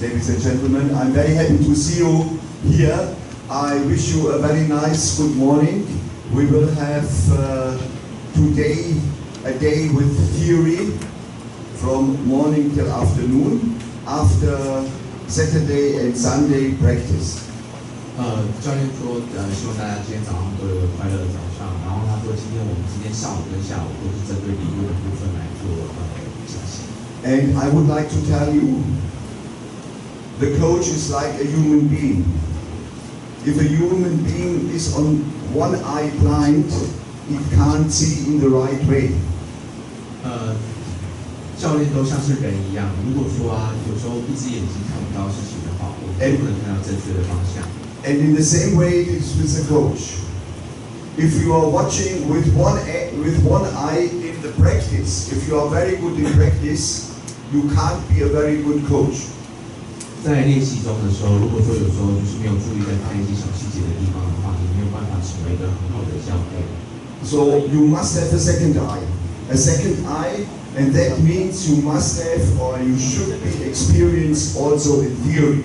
ladies and gentlemen, I'm very happy to see you here. I wish you a very nice good morning. We will have today a day with theory from morning till afternoon after Saturday and Sunday practice. 教练说，希望大家今天早上都有个快乐的早上。然后他说，今天上午跟下午都是针对理论的部分来做讲习。And I would like to tell you, the coach is like a human being. If a human being is on one eye blind, he can't see in the right way. 教练都像是人一样，如果说有时候一只眼睛看不到事情的话，我们就不能看到正确的方向。And in the same way, it is with the coach. If you are watching with one eye in the practice, if you are very good in practice, you can't be a very good coach. 在练习中的时候，如果说有时候就是没有注意在看一些小细节的地方的话，你没有办法成为一个很好的教练。So you must have a second eye, and that means you must have or you should be experienced also in theory.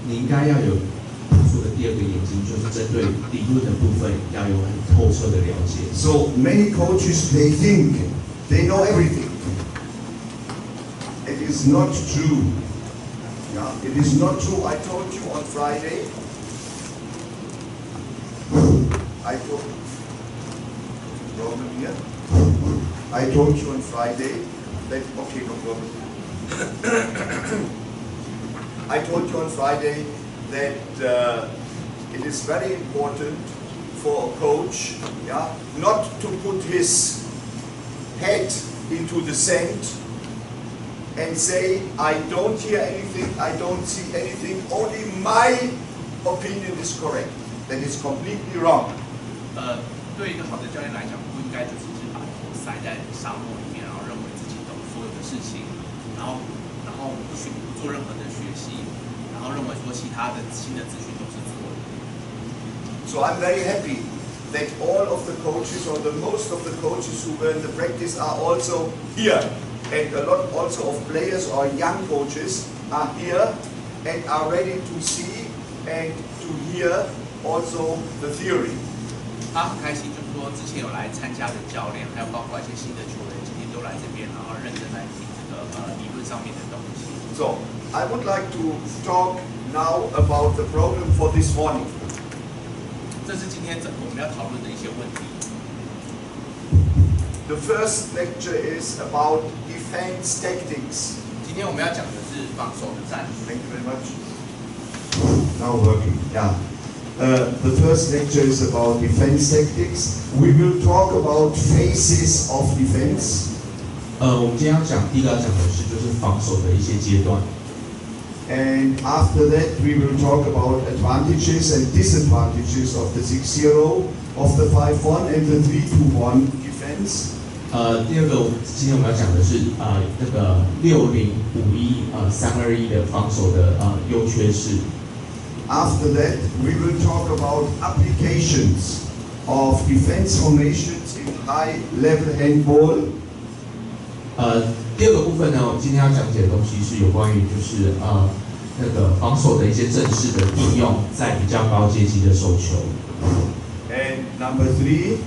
你应该要有他说的第二个眼睛，就是针对理论的部分要有很透彻的了解。So many coaches they think they know everything. It is not true. Yeah, it is not true. I told you on Friday. I told you on Friday that okay, no problem. I told you on Friday that it is very important for a coach, yeah, not to put his head into the sand and say, I don't hear anything, I don't see anything, only my opinion is correct. That is completely wrong. 对一个好的教练来讲，不应该就只是把头塞在沙漠里面，然后认为自己懂所有的事情，然后不做任何的学习，然后认为说其他的新的资讯都是错的。So I'm very happy that all of the coaches or the most of the coaches who were in the practice are also here, and a lot also of players or young coaches are here and are ready to see and to hear also the theory. 他很开心，就是说之前有来参加的教练，还有包括一些新的球员，今天都来这边，然后认真来听这个理论上面的东西。So I would like to talk now about the problem for this morning. 这是今天我们要讨论的一些问题。The first lecture is about defense tactics. 今天我们要讲的是防守的战术。Thank you very much. Now working, yeah. The first lecture is about defense tactics. We will talk about phases of defense. 我们今天第一个要讲的是就是防守的一些阶段。And after that, we will talk about advantages and disadvantages of the 6-0, of the 5-1, and the 3-2-1 defense. 第二个，今天我们要讲的是那个6051-321的防守的优缺势。After that, we will talk about applications of defense formations in high-level handball. 第二个部分呢，我们今天要讲解的东西是有关于就是那个防守的一些正式的应用，在比较高阶级的手球。And number 3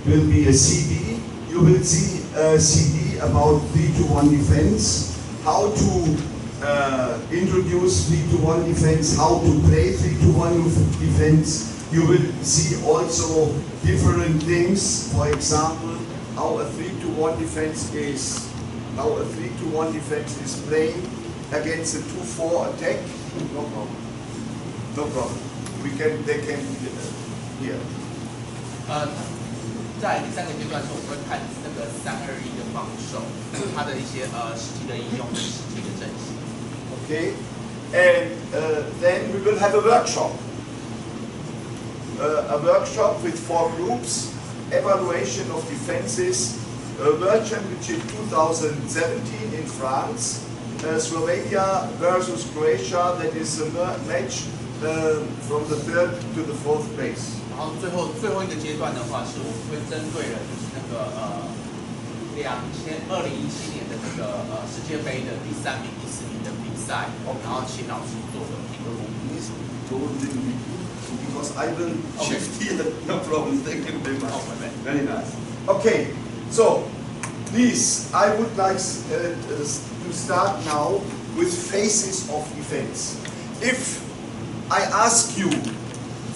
will be a CD. You will see a CD about 3-1 defense, how to introduce 3-1 defense, how to play 3-1 defense. You will see also different things. For example, how a 3-1 defense is playing against a 2-4 attack. No problem. No problem. They can hear. 在第三个阶段是我们会看那个3-2-1的防守，它的一些实际的应用、实际的阵型。Okay, and then we will have a workshop. A workshop with 4 groups, evaluation of defenses, World Championship 2017 in France, Slovenia versus Croatia, that is a match from the 3rd to the 4th place. 然后最后一个阶段的话，是我们会针对了就是那个2017年的这个世界杯的第3名、第4名的比赛。赛，然后请老师做个评估。 Please go a little bit because I will shift here. No problem. Thank you very much. Very nice. Okay, so please, I would like to start now with phases of defense. If I ask you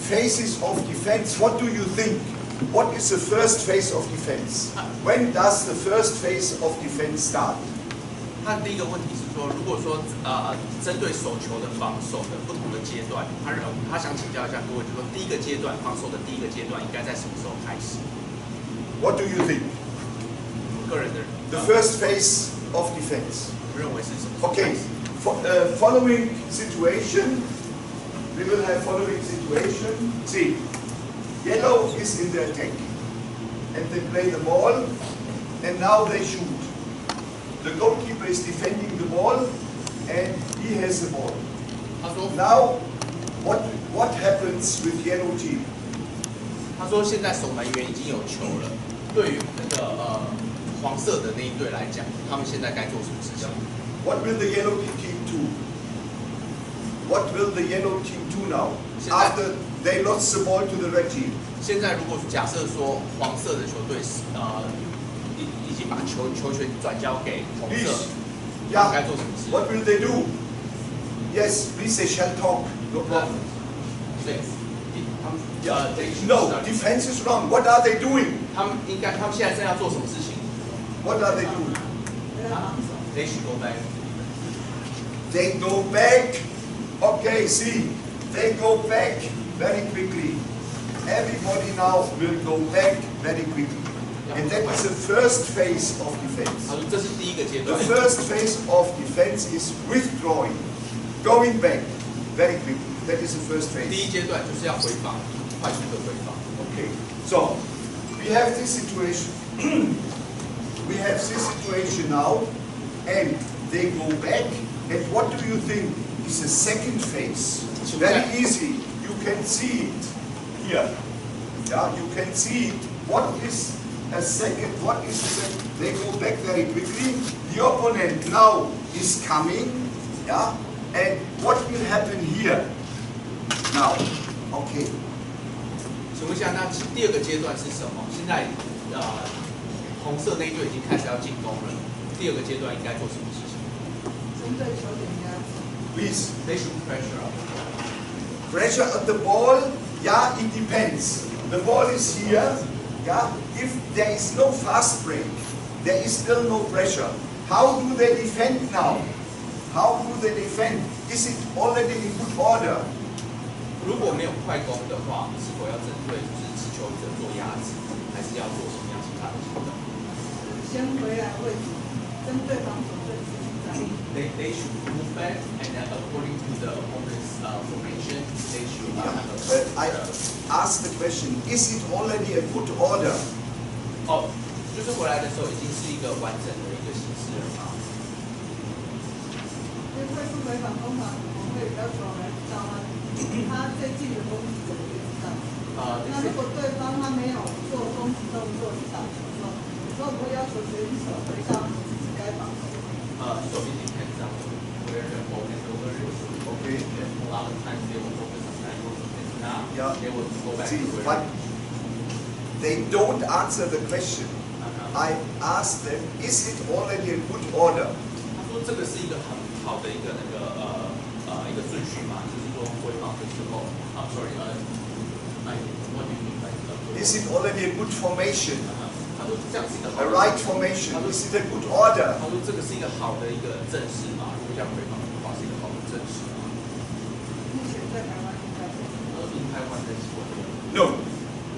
phases of defense, what do you think? What is the first phase of defense? When does the first phase of defense start? 他第一个问题是说，如果说针对手球的防守的不同的阶段，他想请教一下各位，就说第一个阶段防守的第一个阶段应该在什么时候开始？ What do you think? 个人的 The first phase of defense. 认为是什么？ Okay, following situation, we will have following situation. See, yellow is in the attack, and they play the ball, and now they shoot. The goalkeeper is defending the ball, and he has the ball. 他说 Now, what happens with yellow team? 他说现在守门员已经有球了，对于那个黄色的那一队来讲，他们现在该做什么事情？ What will the yellow team do? What will the yellow team do now?现在 After they lost the ball to the red team. 现在如果假设说黄色的球队已经把球权转交给红色， Please. 他们 Yeah. 该做什么事？ What will they do? Yes, please, they shall talk. No problem. 对，他们No, defense is wrong. What are they doing? 他们现在正要做什么事情 What are they doing? ？They should go back. They go back. Okay, see, they go back very quickly. Everybody now will go back very quickly. And that is the first phase of defense. 他说这是第一个阶 The 段。 first phase of defense is withdrawing, going back very quickly. That is the first 第 phase. 一阶段就是要回防，快速的回防。 Okay, so we have this situation. We have this situation now, and they go back. And what do you think is the second phase? Very easy. You can see it here. Yeah, you can see it. What is a second? What is the second? They go back very quickly. The opponent now is coming. Yeah, and what will happen here? Now, okay. 请问一下，那第二个阶段是什么？现在红色那一队已经开始要进攻了，第二个阶段应该做什么事情？针对球点压制。 Please. They should pressure up. Pressure at the ball, yeah, it depends. The ball is here, yeah. If there is no fast break, there is still no pressure. How do they defend now? How do they defend? Is it already in good order? 如果没有快攻的话，是否要针对就是持球者做压制，还是要做什么样其他的行动？先回来位置，针对防守队继续战。They should move back and then according to the opponent's formation, they should I ask the question, is it already a good order? 哦，就是回来的时候已经是一个完整的一个形式了嘛？因为快速回防通常我们会比较熟来知道他最近的攻击怎么知道。那如果对方他没有做攻击动作去打球的时候，有时候我会要求选手回到该防守。So it depends on where the opponent is. Okay. A lot of times they will focus on that. If not, Yeah. they will go back See, to where. but they don't answer the question. I asked them, is it already a good order? 他说这个是一个很好的一个一个顺序嘛，就是说回防的时候，sorry，what do you mean by Is it already a good formation? 他说这样是一个好 A 的 right formation? Is it a good order? 他说这个是一个好的一个阵势嘛，如果要回防的话是一个好的阵势嘛。目前在台湾应该是。in Taiwan that's what No.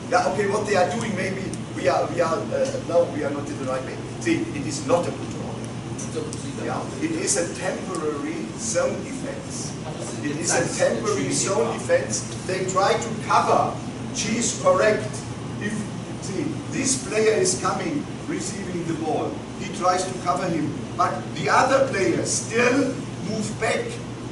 Yeah, okay, what they are doing, maybe now we are not in the right way. See, it is not a good order. 这不是一个 Yeah, 好的 it is a temporary zone defense. 它就是 It 一个 is 暂 a 时的 temporary 区域 zone 嘛。 defense. They try to cover. She is correct. If see, this player is coming, receiving the ball, he tries to cover him, but the other players still move back.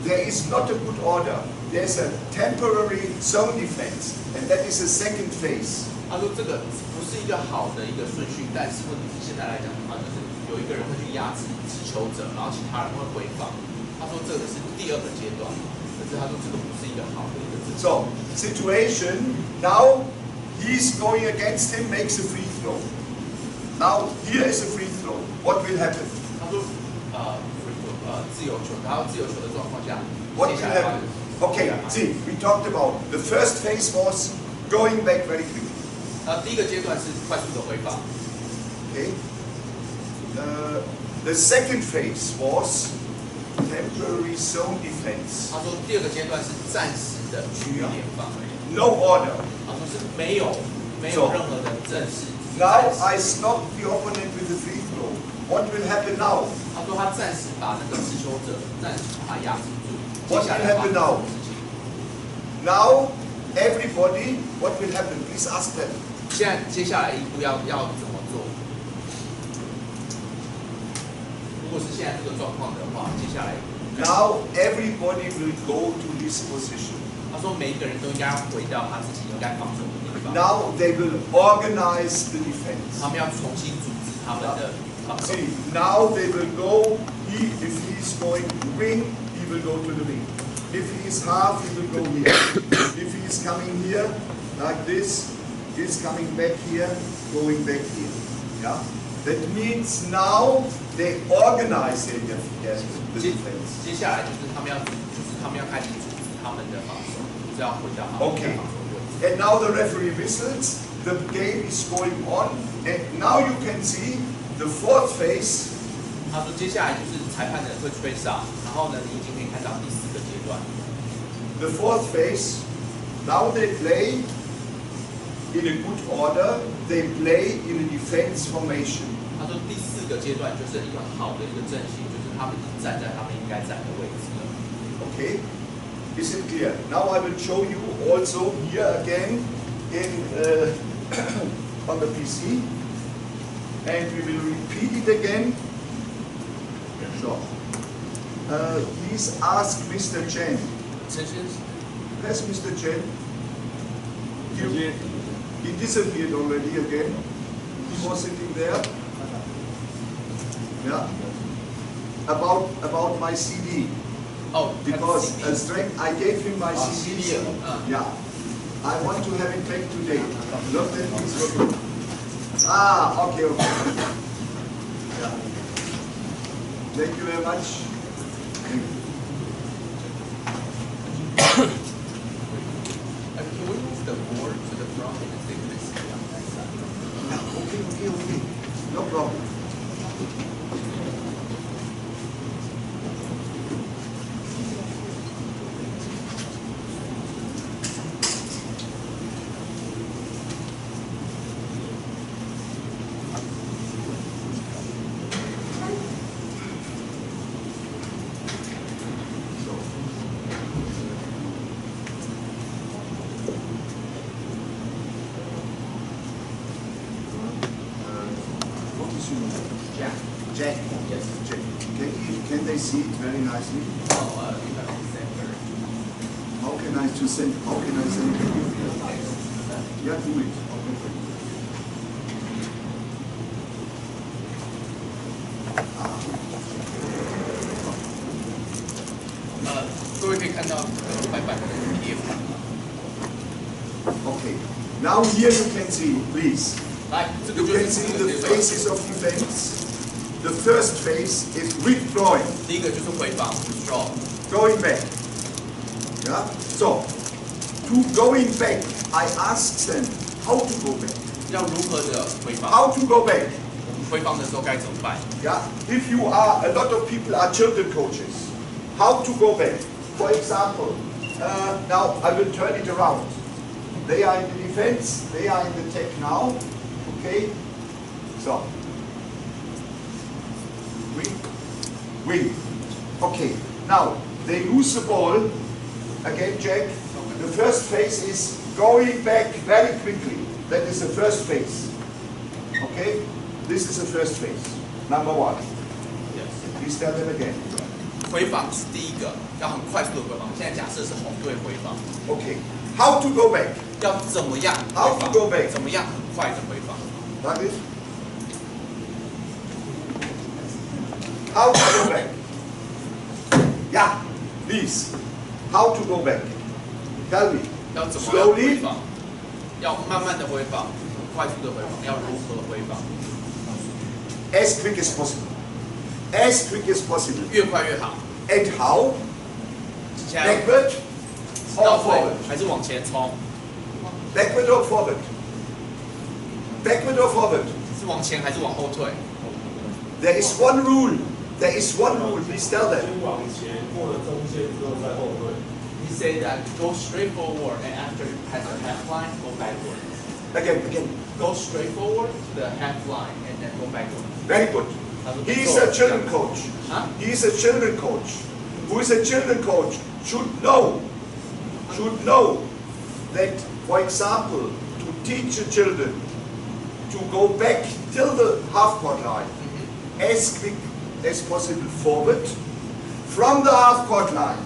There is not a good order. There's a temporary zone defense, and that is the second phase. 他说这个不是一个好的一个顺序，但是问题是现在来讲的话，就是有一个人会去压制持球者，然后其他人会回防，他说这个是第二个阶段，可是他说这个不是一个好的一个姿势。 So, situation, now he's going against him, makes a free throw. Now, here is a free throw. What will happen? 他说自由球，然后自由球的状况下， What 接 will 下来的话 happen? Okay, see, we talked about the first phase was going back very quickly. 第一个阶段是快速的回防， Okay. The second phase was temporary zone defense. 他说第二个阶段是暂时的区域联防， No order. 他说是没有任何的正式。 Now I stop the opponent with a free throw. What will happen now? 他说他暂时把那个持球者暂时把他压制住。 What will happen now? Now, everybody, what will happen? Please ask them. 接下来一步要怎么做？如果是现在这个状况的话，接下来 Now, everybody will go to this position. 他说每一个人都应该回到他自己应该防守的地方。 Now, they will organize the defense. 他们要重新组织他们的防守。 See, now they will go, if he is going wing, he will go to the wing. If he is half, he will go here. If he is coming here, like this, he is coming back here, going back here. Yeah? That means now they organize the defense. 接下来就是他们要开始组织他们的防守，就是要回到他们的 Okay. 防守位置。 And now the referee whistles, the game is going on, and now you can see the fourth phase. 他说接下来就是裁判的会吹哨，然后呢，你已经可以看到第四个阶段。 The fourth phase, now they play in a good order, they play in a defense formation. 他说第四个阶段就是一个好的一个阵型，就是他们已经站在他们应该站的位置了。 Okay? Is it clear? Now I will show you also here again in on the PC, and we will repeat it again. So, please ask Mr. Chen. 陈先生， Yes, Mr. Chen. He disappeared already again. He was sitting there. Yeah. About my CD. 哦， Because 他的 strength, I gave him my CD. CD, Yeah. I want to have it back today. Not that it's not good. Ah, okay. Yeah. Thank you very much. Can we move the board to the front and take this on that side? Okay. No problem. What is your name? Jack. Jack. Yes. Jack. Can they see it very nicely? Oh, you have to center. How can I send it? Yeah, do it. Ah. 各位可以看到白板的列法。 Okay. Now here you can see, please. 来，这个 You 就 can 是 see 这个 the 阶段。 phases of defense. The first phase is withdrawing, 第一个就是回防 withdraw， going back. Yeah? So, to going back, I asked them how to go back. 要如何的回防？ How to go back? 回防的时候该怎么办？ Yeah? If you are, a lot of people are children coaches. How to go back? For example, now I will turn it around. They are in the defense, they are in the tech now. Okay? So. Wing. Okay. Now, they lose the ball. Again, Jack. The first phase is going back very quickly. That is the first phase. Okay? This is the first phase. Number one. Yes. Please tell them again. 回防是第一个，要很快速的回防。现在假设是红队回防， Okay. How to go back? 要怎么样 How 回 to 防？ go back? 怎么样很快的回防？ Like this? How to go back? Yeah, please. How to go back? Tell me. 要怎么样回 Slowly. 放？要慢慢的回放，快速的回放，要如何回放？ As quick as possible. As quick as possible. 越快越好。 And how? 现在 Backward 倒 or 退 forward? 还是往前冲？ Backward or forward? Backward or forward? 是往前还是往后退？ There is one rule. There is one rule. Please tell them. 先往前，过了中线之后再后退。 He say that go straight forward and after you pass the half line, go backward. Again. Go straight forward to the half line and then go backward. Very good. He is a children coach. Huh? He is a children coach. Who is a children coach should know that, for example, to teach the children to go back till the half-court line, as quick as possible forward, from the half-court line,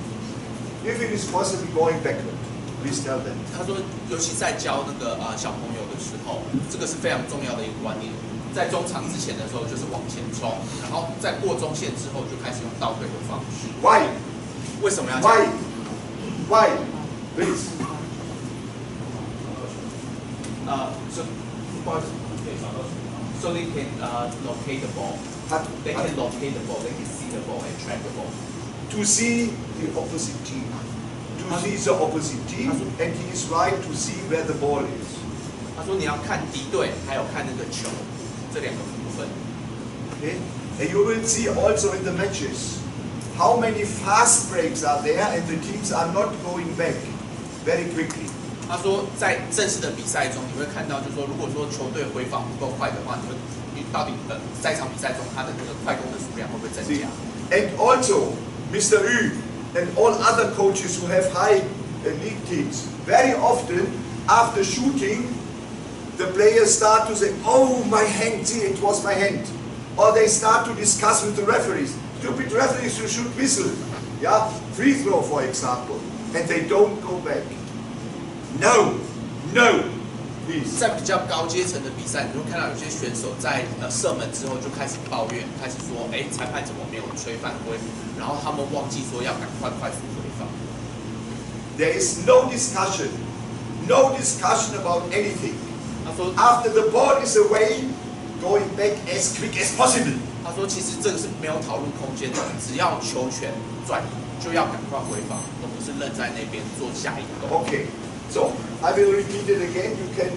if it is possible going backward. Please tell them. 他说，尤其在教那个小朋友的时候，这个是非常重要的一个观念。在中场之前的时候，就是往前冲，然后在过中线之后，就开始用倒退的方式。 Why? 为什么要这样？ Why? Please. So they can locate the ball. They can locate the ball. They can see the ball and track the ball. To see the opposite team. To see the opposite team, and he is right to see where the ball is. 他说你要看敌对，还有看那个球，这两个部分。 Okay? And you will see also in the matches how many fast breaks are there, and the teams are not going back very quickly. 他说在正式的比赛中，你会看到，就是说，如果说球队回防不够快的话，你到底在一场比赛中，他的那个快攻的数量会不会增 See? 加？ And also, Mr. Yu and all other coaches who have high league teams, very often after shooting, the players start to say, "Oh, my hand! See, it was my hand." Or they start to discuss with the referees. Stupid referees, you should whistle. Yeah, free throw, for example, and they don't go back. No, please. 在比较高阶层的比赛，你会看到有些选手在射门之后就开始抱怨，开始说：“哎，裁判怎么没有吹犯规？”然后他们忘记说要赶快快速回放。 There is no discussion about anything. 他说 After the ball is away, going back as quick as possible. 他说其实这个是没有讨论空间的，只要球权转移就要赶快回防，而不是愣在那边做下一个动作。 Okay, so I will repeat it again. You can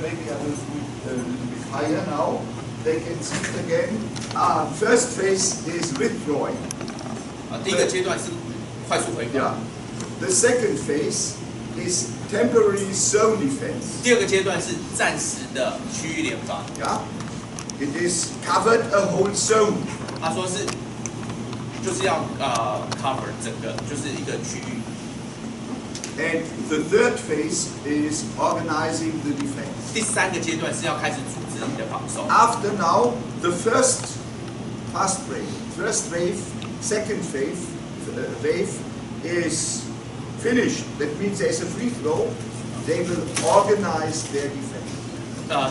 maybe I will do it a little bit higher now. They can see it again. First phase is withdrawing. 第一个阶段是快速回 Yeah. 防， The second phase is temporary zone defense. 第二个阶段是暂时的区域联防。 Yeah. It is covered a whole zone. 他说是就是要cover 整个就是一个区域。 And the third phase is organizing the defense. 第三个阶段是要开始组织你的防守。 After now, the first fast break, first wave, second wave is finished. That means there's a free throw. They will organize their defense.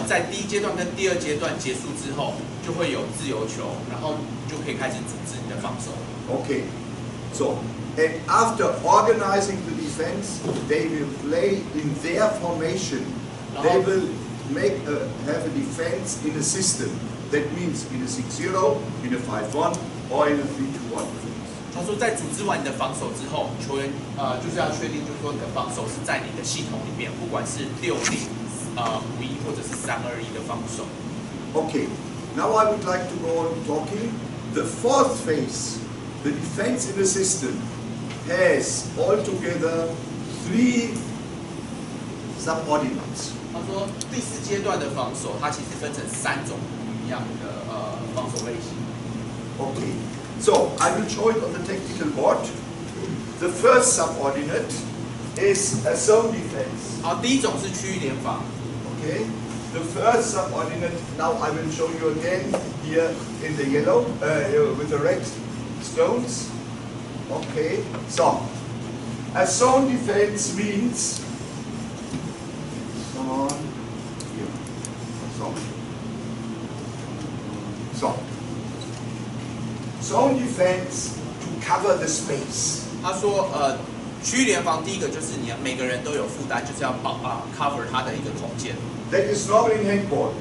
在第一阶段跟第二阶段结束之后，就会有自由球，然后就可以开始组织你的防守。 Okay. So, and after organizing the defense, they will play in their formation. They will have a defense in a system. That means in a 6-0, in a 5-1, or in a 3-2-1. 他说，在组织完你的防守之后，球员就是要确定，就是说你的防守是在你的系统里面，不管是6-0、5-1或者是3-2-1的防守。 Okay. Now I would like to go on talking. The fourth phase, the defense in the system, has altogether 3 subordinates. 他说，第四阶段的防守，它其实分成3种不一样的防守类型。 Okay. So I will show it on the technical board. The first subordinate is a zone defense. 好，第一种是区域联防。 Okay. The first subordinate. Now I will show you again here in the yellow with the red stones. Okay. So a zone defense means here. So zone defense to cover cover the space. 他说区域联防第一个就是你每个人都有负担，就是要cover 他的一个空间。That is normal in handball.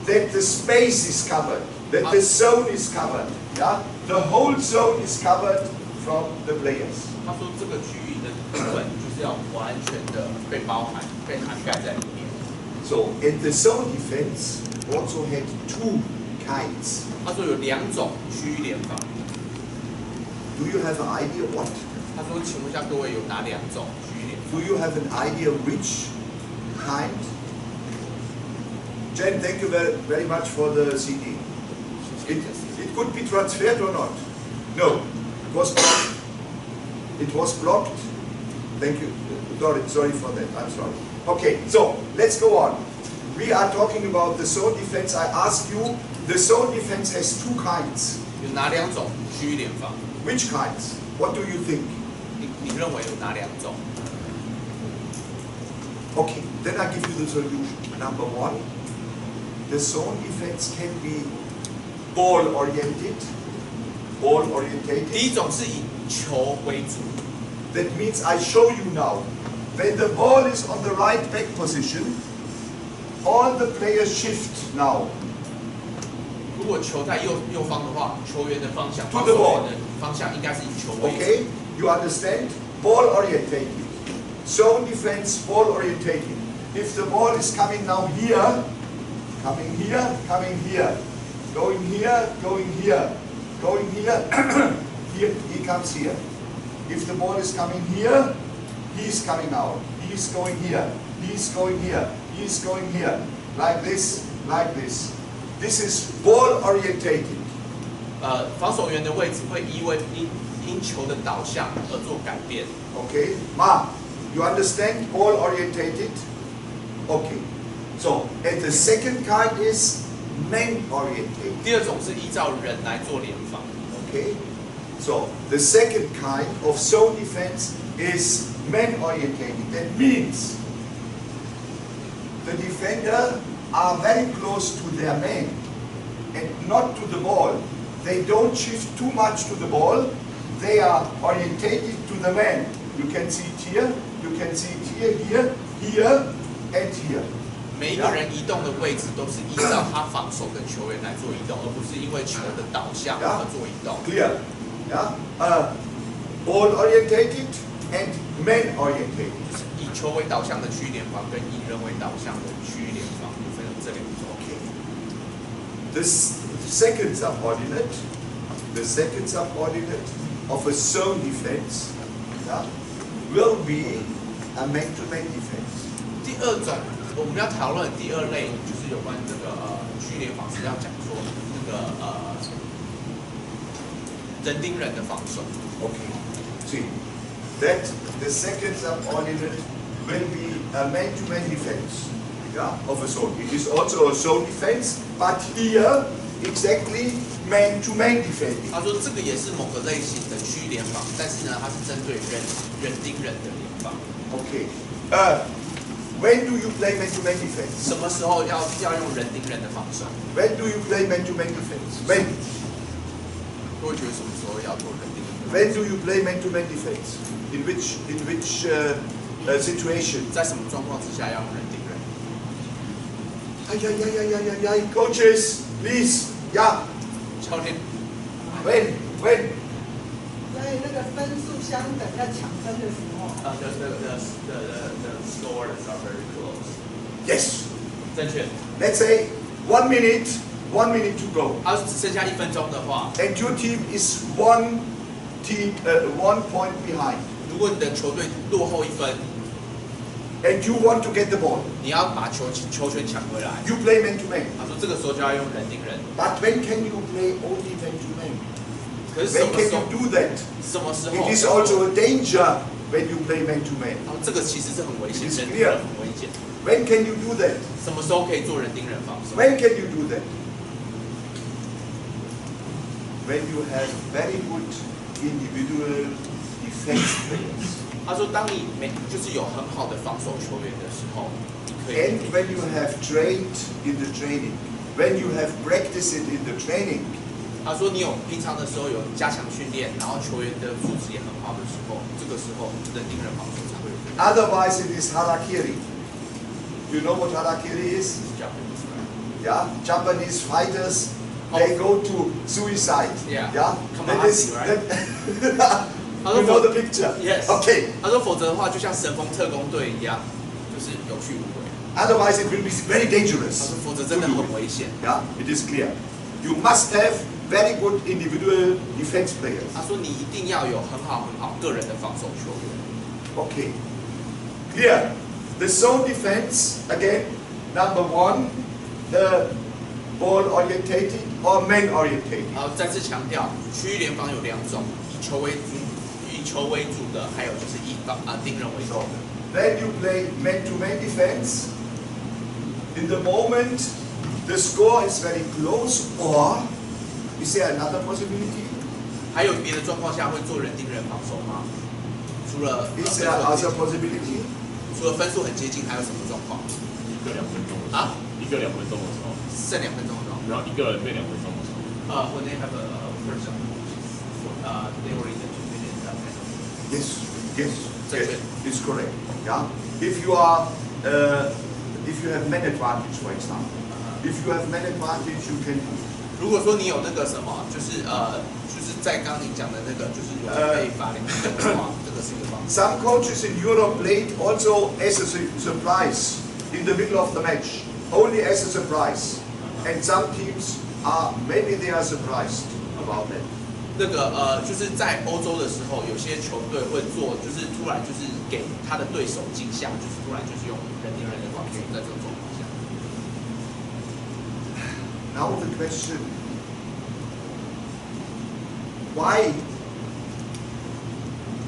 That the space is covered. That the zone is covered. Yeah, the whole zone is covered from the players. 他说这个区域的部分就是要完全的被包含、被涵盖在里面。So, and the zone defense also had two kinds. 他说有2种区域联防。Do you have an idea what? 他说，请问一下各位有哪2种区域联防 Do you have an idea which kind? Jen, thank you very much for the CD. It could be transferred or not? No, it was blocked. It was blocked. Thank you. Sorry for that. I'm sorry. Okay, so let's go on. We are talking about the zone defense. I ask you, the zone defense has two kinds. 有哪2种区域联防？ Which kinds? What do you think? 你认为有哪2种？ Okay, then I give you the solution. Number one, the zone defense can be ball oriented. 第一种是以球为主。 That means I show you now. When the ball is on the right back position, all the players shift now. 如果球在右方的话，球员的方向， To the ball. 的方向应该是以球为主。 Okay, you understand? Ball orientated. Zone defense, ball orientated. If the ball is coming now here, coming here, coming here, going here, going here, going here, here, he comes here. If the ball is coming here, he's coming out. He's going here. He's going here. He's going here. Like this, like this. This is ball orientated. 防守员的位置会因球的导向而做改变。 Okay, Ma, you understand ball orientated? Okay. So, and the second kind is man orientated. 第2种是依照人来做联防。 Okay. So, the second kind of zone defense is man orientated. That means the defender are very close to their man and not to the ball. They don't shift too much to the ball. They are orientated to the man. You can see it here, you can see it here, here, here, and here. 每一个人移动的位置都是依照他防守的球员来做移动，而不是因为球的导向而做移动。 Clear? Yeah? Ball orientated and man orientated. 以球为导向的区域联防跟以人为导向的区域联防，分成这2种。 Okay. The second subordinate of a zone defense, yeah, will be a man-to-man defense. 第2种，我们要讨论第2类，就是有关这个区域联防是要讲说这个人盯人的防守。 Okay. See, that the second subordinate will be a man-to-man defense, yeah, of a zone. It is also a zone defense, but here exactly man-to-man defense. 他说这个也是某个类型的区域联防，但是呢，它是针对人盯人的联防。 Okay. When do you play man-to-man defense? 什么时候要用人盯人的防守？ When do you play man-to-man defense? When? 各位觉得什么时候要做人盯人？ When do you play man-to-man defense? In which situation? 在什么状况之下要用人盯人？ Coaches, please. Yeah. 教练， When? 所以那个分数相等要抢分的时候， the scores are very close。 Yes. 正确。 Let's say 1 minute to go. 他只剩下1分钟的话， And your team is 1 point behind. 如果你的球队落后1分， And you want to get the ball. 你要把球权抢回来。 You play man-to-man. 他说这个时候就要用人盯人。 But when can you play only man-to-man? 可是什 When 么 can 时候 you？do that? 什么时候 It is also a danger when you play man-to-man. 然后这个其实是很危险， It is 人盯 clear. 人很危险。 When can you do that? 什么时候可以做人盯人防守？ When can you do that? When you have very good individual defense players. 他说，当你就是有很好的防守球员的时候，你可以。 And when you have trained in the training, when you have practiced it in the training, 他说你有平常的时候有加强训练，然后球员的素质也很好的时候，这个时候人盯人防守才会有。Otherwise, it is harakiri. You know what harakiri is? Japanese, right? Yeah, Japanese fighters. They go to suicide. Yeah. Yeah. That is, right? you know the picture. Yes. Okay. 他说否则的话，就像神风特工队一样，就是有去无回。Otherwise, it will be very dangerous. 他说否则真的很危险。Yeah, it is clear. You must have very good individual defense players. 他说你一定要有很好个人的防守球员。Okay. Clear. The zone defense again. Number one, the ball orientated or man orientated. 然后再次强调，区域联防有两种，以球为主的，还有就是以盯人为主的。Then you play man-to-man defense. In the moment the score is very close, or is there another possibility? 还有别的状况下会做人盯人防守吗？除了 Is there other possibility? 除了分数很接近，还有什么状况？一个2分钟的时候，啊？一个2分钟的时候，剩2分钟的时候。然后一个人被2分钟的时候。When they have a person, they already have 2 minutes penalty. Yes, it's correct. Yeah. If you have man advantage, for example, if you have man advantage, you can. 如果说你有那个什么，就是在刚刚你讲的那个，就是有被罚2分钟的话，这个是一个方式。Some coaches in Europe played also as a surprise in the middle of the match, only as a surprise, and some teams maybe they are surprised about that. 那个就是在欧洲的时候，有些球队会做，就是突然就是给他的对手惊吓，就是突然就是用人盯人的方式，在这种状况下。Now the question: Why?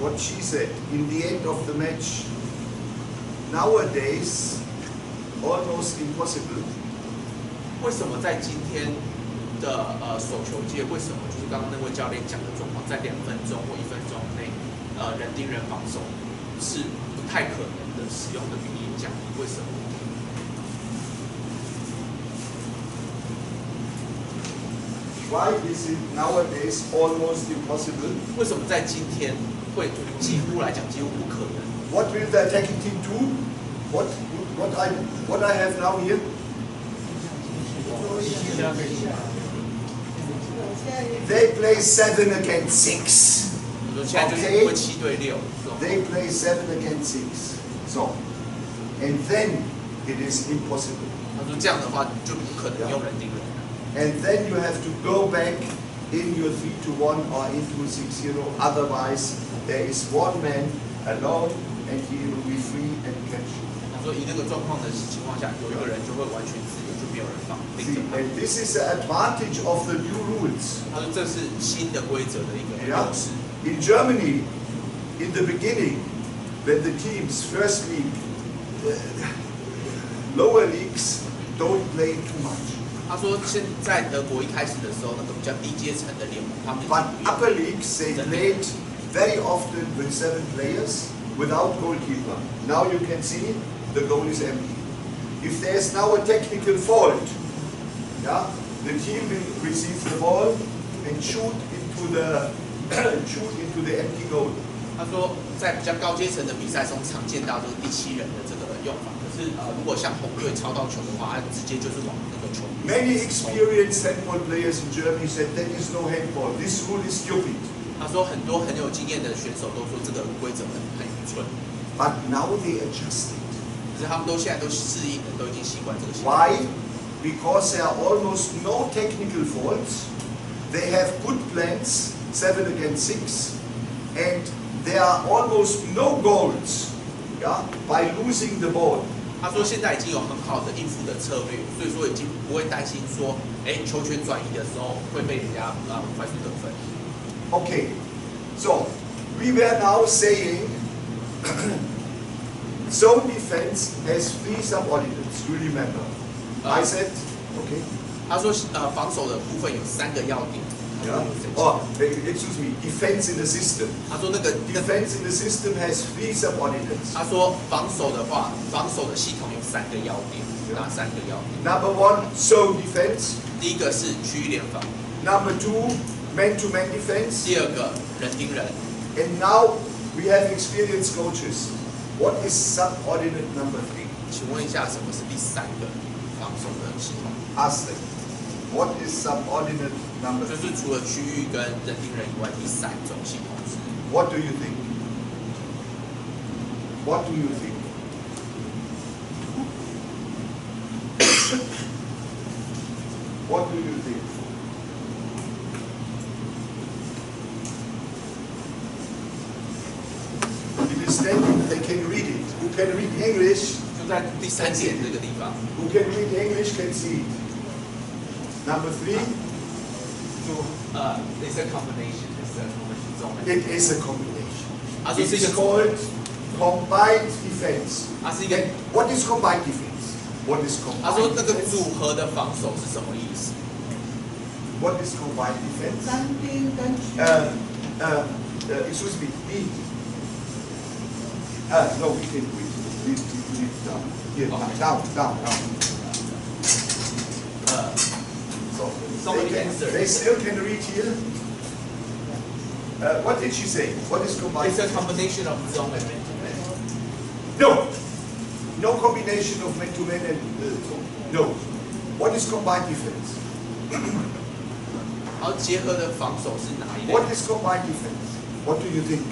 What she said in the end of the match. Nowadays, almost impossible. 为什么在今天的手球界，为什么就是刚刚那位教练讲的状况，在2分钟或1分钟内，人盯人防守是不太可能的使用的原因讲，为什么？ Why is it nowadays almost impossible? 为什么在今天会几乎来讲几乎不可能？ What will the attacking team do? What I have now here? They play 7 against 6. 我说现在就是会7对6。They play 7 against 6. So, and then it is impossible. 他说这样的话就不可能用人盯人。 And then you have to go back in your 3-1 or into 6-0. Otherwise, there is one man alone, and he will be free and catch. 他说以那个状况的情况下，有一个人就会完全自由，就没有人防。 See, and this is the advantage of the new rules. 他说这是新的规则的一个优势。 In Germany, in the beginning, when the teams, first league, lower leagues, don't play too much. 他说现在德国一开始的时候，那个比较低阶层的联盟，他们 But upper leagues, they played very often with 7 players without goalkeeper. Now you can see the goal is empty. If there's now a technical fault, yeah, the team will receive the ball and shoot into the empty goal. 他说在比较高阶层的比赛中，常见到就是第7人的这个用法。可是如果像红队抄到球的话，他直接就是往那个球。 Many experienced handball players in Germany said that is no handball. This rule is stupid. 他说很多很有经验的选手都说这个规则很愚蠢。 But now they adjusted. 可是他们现在都适应了，都已经习惯这个。 Why? Because there are almost no technical faults. They have good plans, 7 against 6, and there are almost no goals, yeah, by losing the ball. 他说现在已经有很好的应付的策略，所以说已经不会担心说，球权转移的时候会被人家快速得分。 Okay, so we were now saying zone defense has 3 subordinates. You remember? I said, okay. 他说防守的部分有3个要点。 Yeah. Oh, excuse me. Defense in the system. 他说那个 defense in the system has 3 subordinates. 他说防守的话，防守的系统有3个要点，哪3个要点 Number 1, zone defense. 第一个是区域联防。Number 2, man-to-man defense. 第二个人盯人。 And now we have experienced coaches. What is subordinate number 3? 请问一下，什么是第3个防守的系统？ Ask them. What is subordinate number 就 3? 是除了区域跟人盯人以外，第3种系统是 What do you think? What do you think? What do you think? It is standing, they can read it. Who can read English? 就在第3点这个地方。 Who can read English can see it. Number 3, it's a combination. It's a combination. it is a combination. 它说 It 是一 is 个组合 called combined defense. 它是一个 And what is combined defense? What is 他说 combined 这个 defense? 组合的防守是什么意思？ What is combined defense? 单兵跟区 Excuse me. No, we can do it. We down. Here, down. So Somebody they, answer. they still can read here. What did she say? What is combined? It's a combination of zone and man-to-man. No. No combination of man-to-man and no. What is combined defense? 然后结合的防守是哪一类？ What is combined defense? What do you think?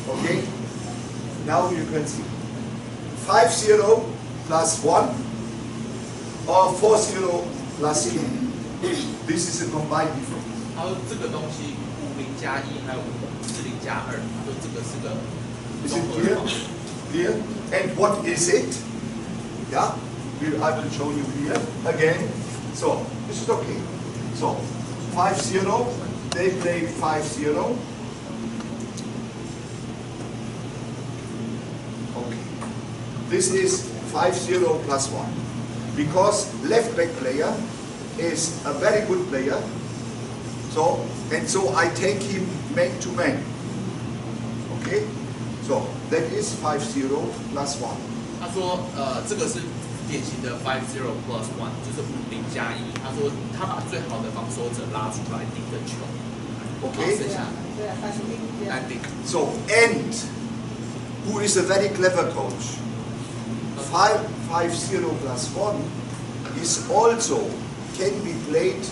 Okay. Now you can see 5-0 plus 1 or 4-0 plus 2. This is a combined defense. 他说这个东西50+1还有40+2，他说这个是个 Is 综 it 合的 clear? 防守。 Clear? And what is it? Yeah? I will show you here again. So, this is okay. So, 5-0, they play 5-0. Okay. This is 5-0 plus 1. Because left back player is a very good player. So I take him man to man. Okay? So that is 5-0 plus 1. 他说这个是典型的5-0 plus 1，就是50+1。他说他把最好的防守者拉出来顶着球， Okay? 剩下对啊，单兵这样单。顶。 So, and who is a very clever coach? 5-0 plus 1 is also can be played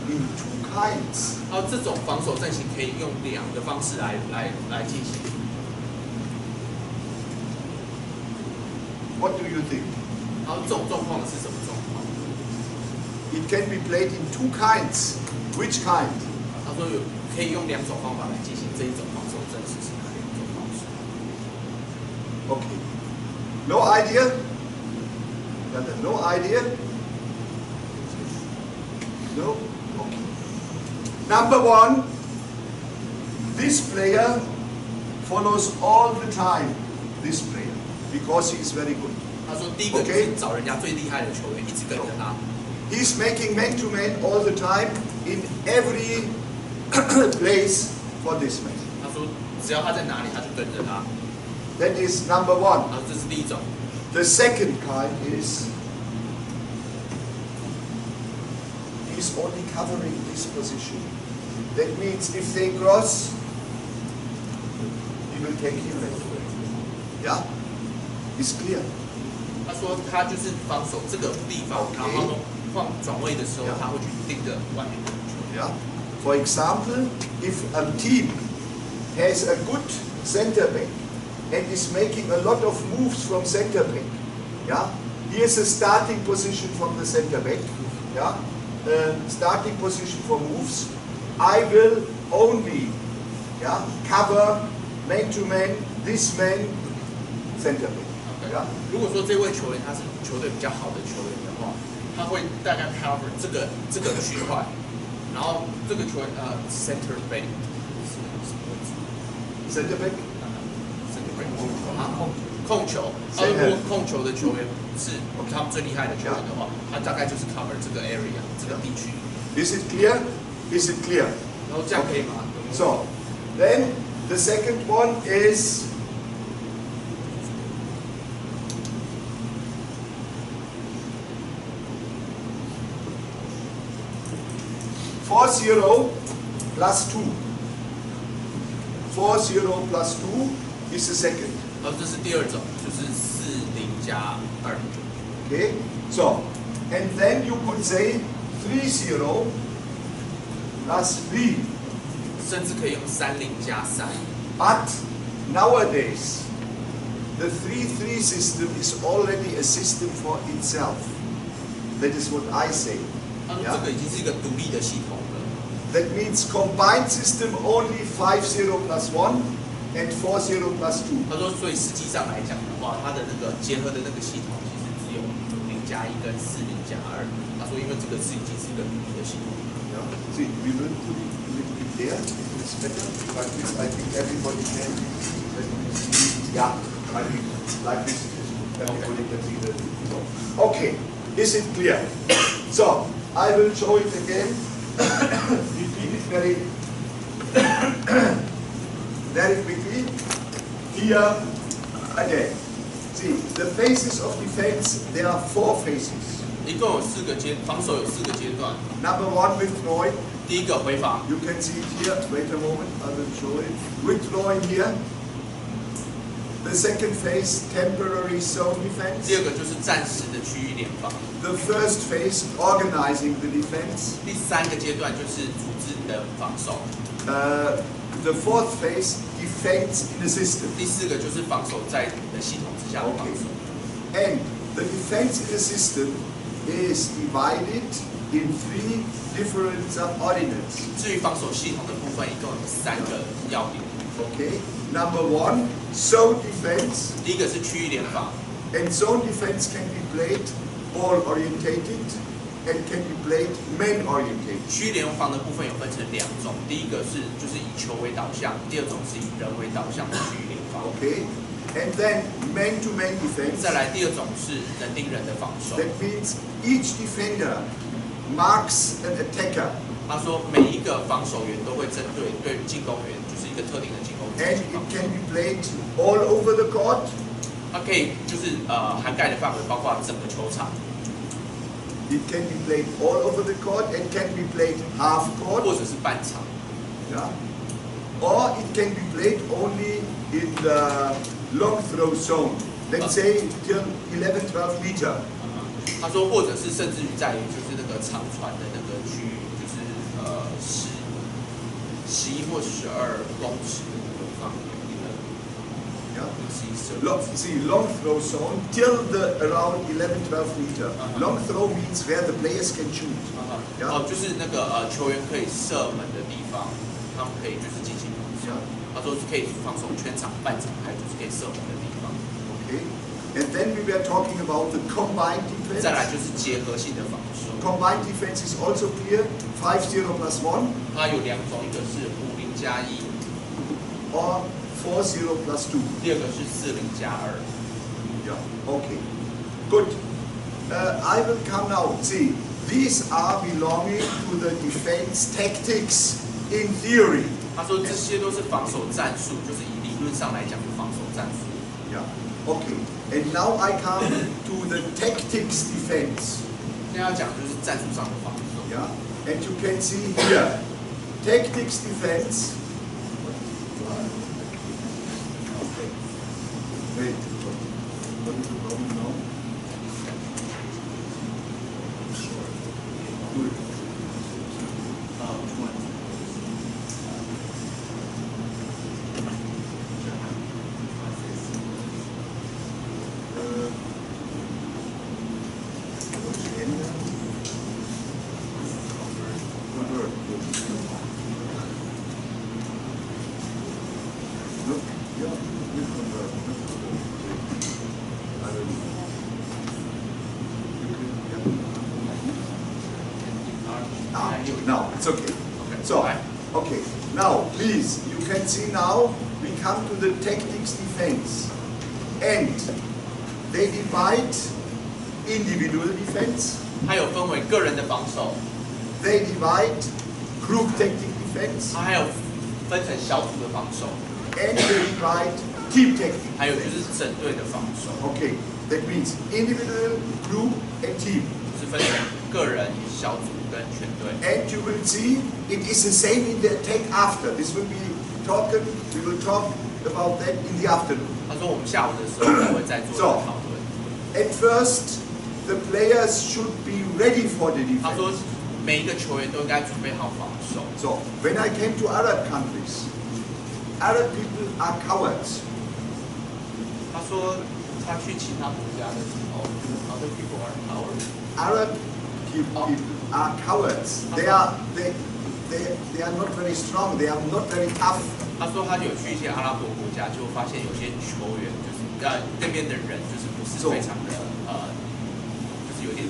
in 2 kinds. 然后这种防守阵型可以用2个方式来进行。 What do you think? 然后这种状况是什么状况？ It can be played in 2 kinds. Which kind? 他说可以用2种方法来进行这一种防守阵式是哪2种方式？ Okay. No idea? No idea? No? Okay. Number 1, this player follows all the time this player because he is very good. 他说第一个就是找人家最厉害的球员，一直跟着他。 He's making man-to-man all the time in every place for this man. 他说只要他在哪里，他就跟着他。 That is number 1. 然后这是第一种。 The second kind is he's only covering this position. That means if they cross, he will take him right away. Yeah? It's clear. 他说他就是防守这个地方， Okay. 然后他们放转位的时候 Yeah. 他会去盯着外面的球。 Yeah? For example, if a team has a good center back and is making a lot of moves from center back, yeah? Here's a starting position from the center back, yeah? Starting position for moves. I will only, yeah, cover man to man, this man, center back. Yeah? 如果说这位球员他是球队比较好的球员的话，他会大概 cover 这个区块，然后这个球员center back 是什么位置 Center back? ？center back 控球，如果控球的球员是他们最厉害的球员的话，他大概就是 cover 这个 area 这个地区。 Is it clear? Is it clear? 然后这样可以吗？ So, Then the second one is (4-0 plus 2). 4-0 plus 2 is the second. 这是第二种，就是40加2。Okay, so and then you could say 3-0 plus 3. 甚至可以用30加3。But nowadays, the 3-3 system is already a system for itself. That is what I say. 他说这个已经是一个独立的系统了。That means combined system only 5-0 plus 1 and 4-0 plus 2. 他说，所以实际上来讲的话，它的那个结合的那个系统其实只有0加1跟40加2。他说，因为这个是已经是一个独立的系统。Yeah. See, we will put it a little bit there. It's better. Like this, I think everybody can. Yeah, I think like this. Everybody can see the. Okay, is it clear? So I will show it again. Repeat it very quickly. Here again. See, the phases of defense. There are 4 phases. 一共有防守有4个阶段。Number 1, withdrawing. 第一个回防。 You can see it here. Wait a moment, I will show it. Withdrawing here. The second phase, temporary zone defense. 第二个就是暂时的区域联防。 The first phase, organizing the defense. 第3个阶段就是组织的防守。The fourth phase, defense in the system. 第4个就是防守在你的系统之下的防守。And the defense in the system is divided in 3 different subordinates. 至于防守系统的部分，一共有3个要点。Okay. Number 1, zone defense. 第一个是区域联防。 And zone defense can be played ball orientated and can be played man orientated. 区域联防的部分有分成2种，第一个是就是以球为导向，第二种是以人为导向的区域联防。Okay. And then man-to-man defense. 再来第2种是人盯人的防守。 That means each defender marks an attacker. 他说每一个防守员都会针对进攻员，就是一个特定的进攻员。 And it can be played all over the court. 它可以就是涵盖的范围包括整个球场。 It can be played all over the court and can be played half court. 或者是半场。 Yeah. Or it can be played only in the long throw zone. Let's say till 11-12 meter. 他说，或者是甚至于在于就是那个长传的那个区域，就是11或12公尺的那个范围里面。Yeah. See, long throw zone till around 11-12 meter. Long throw means where the players can shoot. 就是那个球员可以射门的地方，他们可以就是进行防守。他说是可以防守全场、半场，还有就是可以射门的地方。Okay. And then we were talking about the combined defense. 再来就是结合性的防守。Combined defense is also clear. 5-0 plus 1. 它有2种，一个是50加1， or 4-0 plus 2. 第二个是40加2。Yeah. Okay. Good. I will come now. See, these are belonging to the defense tactics in theory. 他说这些都是防守战术，就是以理论上来讲的防守战术。Yeah. Okay. And now I come to the tactics defense. 现在要讲就是战术上的防守。Yeah. And you can see here, tactics defense. Okay. Wait. What is the problem now? Good. Now, it's okay. So, okay. Now, please, you can see now, we come to the tactics defense. And they divide individual defense. 它有分为个人的防守。 They divide group tactic defense. 它还有分分成小组的防守， and the right team technique. 还有就是整队的防守， Okay, that means individual, group, and team. 就是分成个人、小组跟全队。 And you will see it is the same in the attack after. This will be we will talk about that in the afternoon. 他说我们下午的时候才会再做这个讨论。 At first, the players should be ready for the 他说 defense. 每一个球员都应该准备好防守。 So, when I came to Arab countries, Arab people are cowards. 他说他去其他国家的时候，other people are cowards。 Arab people are cowards. They are not very strong. They are not very tough. 他说他有去一些阿拉伯国家，就发现有些球员就是那边的人就是不是非常的就是有点。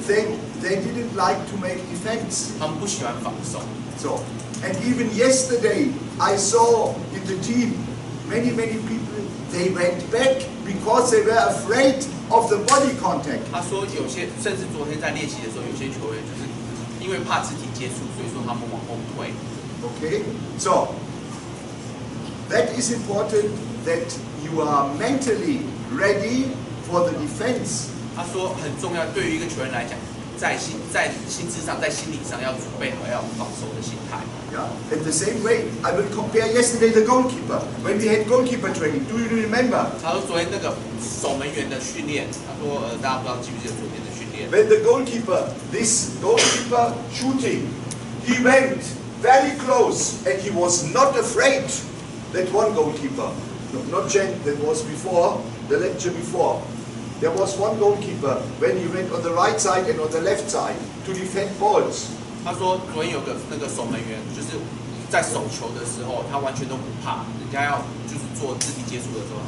They didn't like to make defense. 他们不喜欢防守。 So, and even yesterday I saw in the team many people they went back because they were afraid of the body contact. 他说有些甚至昨天在练习的时候，有些球员就是因为怕肢体接触，所以说他们往后退。 Okay, so that is important that you are mentally ready for the defense. 他说很重要，对于一个球员来讲，在心智上、在心理上要准备好要有防守的心态。 Yeah. In the same way, I will compare yesterday the goalkeeper when we had goalkeeper training. Do you remember? 他说昨天那个守门员的训练，他说大家不知道记不记得昨天的训练？ When the goalkeeper, this goalkeeper shooting, he went very close and he was not afraid. That one goalkeeper, no, not Jen, that was before, the lecture before. There was one goalkeeper when he went on the right side and on the left side to defend balls. 他说昨天有个那个守门员，就是在守球的时候，他完全都不怕，人家要就是做肢体接触的时候，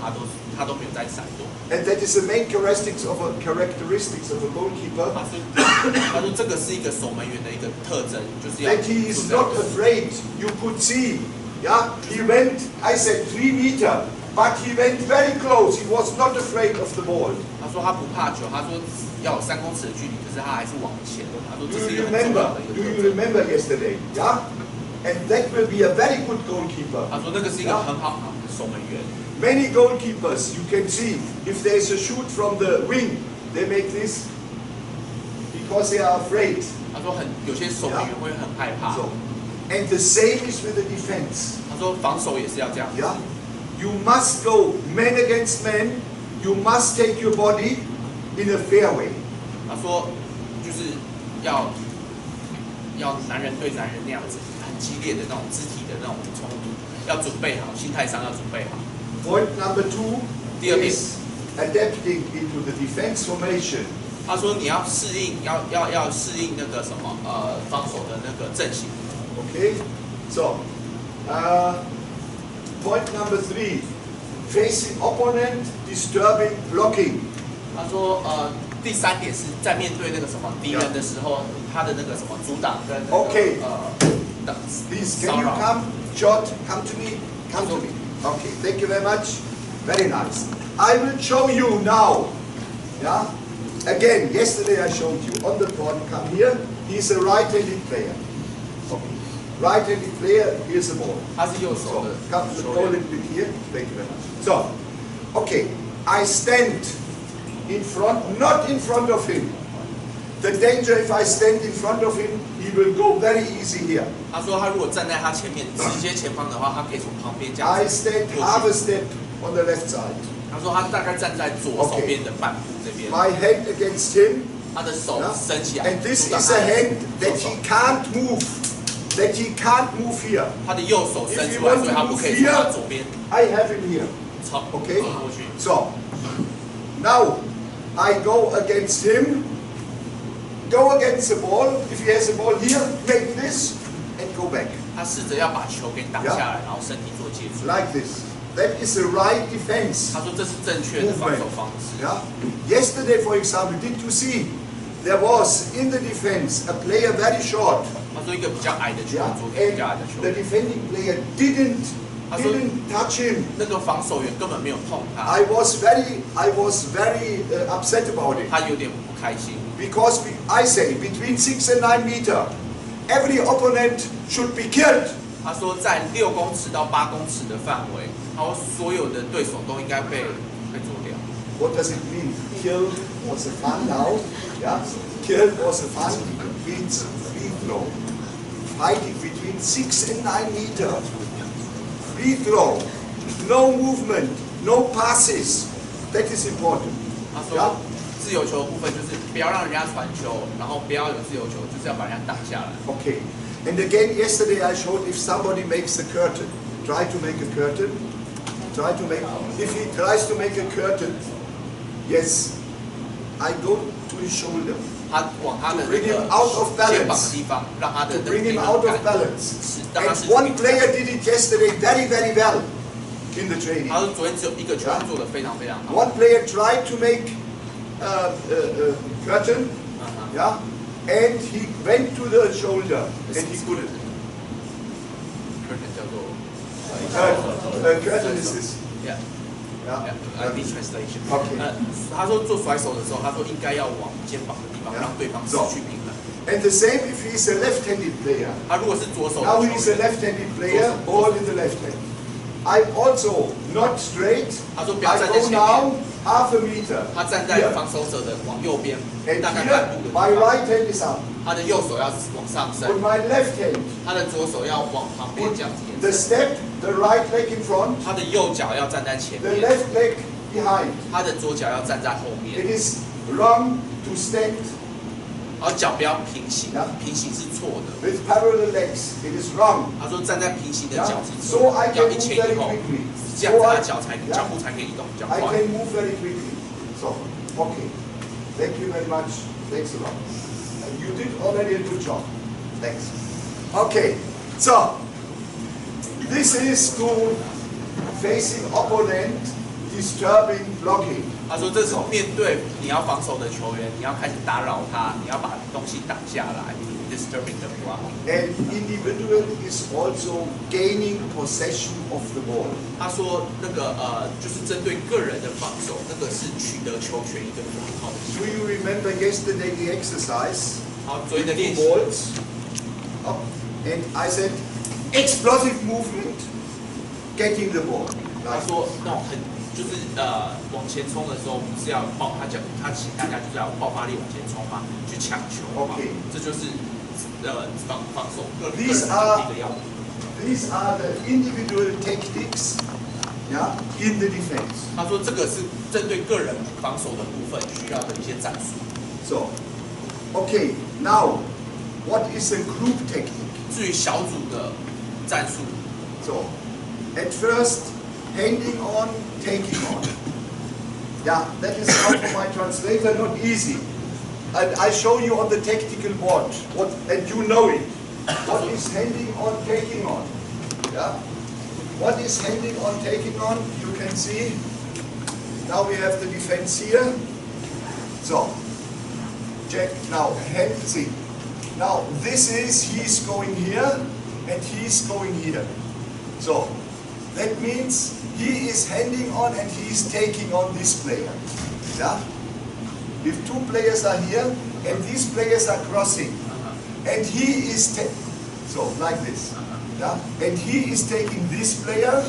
他都没有在闪躲。 And that is the main characteristics of a goalkeeper. 他说这个是一个守门员的一个特征，就是要 That he is not afraid. You could see, yeah, he went. I said 3 meters, but he went very close. He was not afraid of the ball. 他说他不怕球，他说要有3公尺的距离，可是他还是往前。他说 Do 这是一 you 个很重要 remember? 的一个 Do 特 you 征。 remember yesterday? Yeah, and that will be a very good goalkeeper. 他说那个是一个很好的守门员。 Many goalkeepers, you can see, if there is a shoot from the wing, they make this because they are afraid. 他说有些守门员会很害怕。 So, and the same is with the defense. 他说防守也是要这样。 Yeah, you must go man against man. You must take your body in a fair way. 他说就是要男人对男人那样子很激烈的那种肢体的那种冲突，要准备好，心态上要准备好。 Point number 2第二点 is adapting into the defense formation. 他说你要适应，要适应那个什么防守的那个阵型。 Okay, so point number 3, facing opponent, disturbing, blocking. 他说第3点是在面对那个什么敌人的时候，他的那个什么阻挡跟那个 Okay. 的 Please, 骚 can you 扰。 come? George, come to me. Come to me. Okay, thank you very much. Very nice. I will show you now. Yeah. Again, yesterday I showed you on the board. Come here. He's a right-handed player. Okay. Right-handed player. Here's the ball. 他是右手 So, 的 come, 球 go a 员。 little bit here. Thank you very much. So, okay. I stand in front, not in front of him. The danger if I stand in front of him, he will go very easy here. 他说他如果站在他前面，直接前方的话，他可以从旁边这样 I 子 stand 过 half a 去。 step on the left side. 他说他大概站在左手边的半部这边， My hand against him. 他的手 Yeah? 伸起来， And this 阻挡 is 他 a 的 hand 右 that 手 he can't move. That he can't move here. 他的右手伸 If 出 you 来， want 所以 to 他不 move 可以从 here, 他左边 I have him here. 超 Okay? 走过去。 So, now I go against him. Go against the ball. If he has a ball here, make this and go back. 他试着要把球给挡下来，然后身体做接触。 Like this. That is the right defense. 他说这是正确的防守方式。 Yeah. Yesterday, for example, did you see? There was in the defense a player very short. 他说一个比较矮的球员， Yeah. 左边比较矮的 And 球 the 员， defending player didn't touch him. 那个防守员根本没有碰他， I was very upset about it 他有点不开心。 because I say between 6 and 9 meters, every opponent should be killed. 他说在6公尺到8公尺的范围，他说所有的对手都应该被做掉。What does it mean? Kill was a fun now. Yeah? Kill was a fun. It's free throw. Fighting between 6 and 9 meters. Free throw. No movement. No passes. That is important. 他说自由球的部分就是不要让人家传球，然后不要有自由球，就是要把人家挡下来。Okay. And again, yesterday I showed if somebody makes a curtain, try to make a curtain. If he tries to make a curtain, yes, I go to his shoulder. 他往他的 To bring him out of 肩膀 balance. 的地方，让他的 To bring him out of balance. 让他 And 是 one player did it yesterday very, very well in the training. 他说昨天只有一个球员做得非常非常好。One player tried to make a curtain, yeah, and he went to the shoulder and he couldn't. curtain 叫做 Curtain is this. yeah Yeah. I need translation. Okay. 他说做甩手的时候，他说应该要往肩膀的地方，让对方失去平衡。 And the same if he's a left-handed player. 他如果是左手的 Now 球 he's a 员， left-handed player, ball in the left hand. I'm also not straight. 他说不要 I 站在 go 前面， now half a meter. 他站在 Here. 防守者的往右边， And 大概 here, 半步的 my 地方。 right hand is up. 他的右手要往上升， With my left hand, 他的左手要往旁边 put 这样子 the 延伸， step, the right leg in front, 他的右脚要站在前 the 面， left leg behind. 他的左脚要站在后 It 面， is wrong to stand 然后脚不要平行 Yeah.，平行是错的。 with parallel legs. It is wrong. 他说站在平行的 Yeah? 脚是 So 错 I 的，要 can 一 move 前 very 一后， quickly. 这样子 So 他 I, 的脚才 yeah, 脚步才可以移动比较 I 快。 can move very quickly. So, okay. Thank you very much. Thanks a lot. You did already a good job. Thanks. Okay. So, this is to facing opponent, disturbing, blocking. 他说这是面对你要防守的球员，你要开始打扰他，你要把东西挡下来 ，disturbing the block。 And individual is also gaining possession of the ball. 他说那个就是针对个人的防守，那个是取得球权一个很好的机 Do 会。 you remember yesterday the exercise? 好，昨天的 Two 练习， balls. Up. And I said, explosive movement, getting the ball. 他说那种很就是往前冲的时候，不是要他请大家就是要爆发力往前冲嘛，去抢球嘛 OK 这就是防守个人 These 的 are 一个要领。 These are the individual tactics, yeah, in the defense. 他说这个是针对个人防守的部分需要的一些战术。 So, okay, now, what is a group technique? 至于小组的战术， So, at first, handing on, taking on. Yeah, that is how for my translator not easy. And I show you on the tactical board, and you know it. What is handing on, taking on? Yeah? What is handing on, taking on? You can see. Now we have the defense here. So, check now, hand, see. Now, this is, he's going here, and he's going here. So, that means he is handing on and he is taking on this player. Yeah? If two players are here, and these players are crossing, and he is so like this, yeah, and he is taking this player,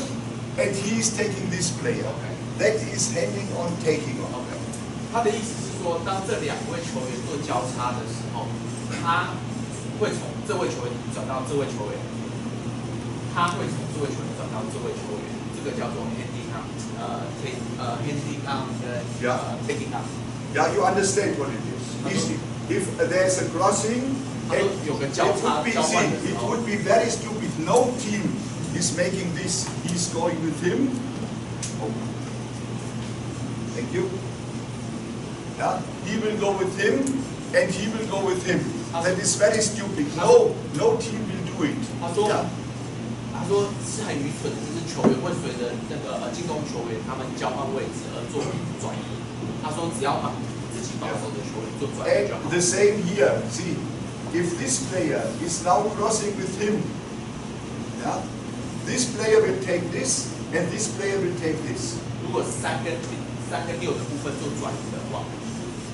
and he is taking this player. That is handing on, taking on. 他的意思是说，当这两位球员做交叉的时候，他会从这位球员转到这位球员，他会从这位球员转到这位球员，这个叫做 handing on，handing on 跟 taking on。 Yeah, you understand what it is. If there's a crossing, and it would be very stupid. No team is making this. He's going with him. Oh. Thank you. Yeah, he will go with him, and he will go with him. That is very stupid. No team will do it. 他说 Yeah. 他说是很愚蠢的，就是球员会随着那个进攻球员他们交换位置而做转移。他说只要把自己防守的球员做转移就好 And。the same here. See, if this player is now crossing with him, yeah, this player will take this, and this player will take this. 如果3跟6的部分做转移的话，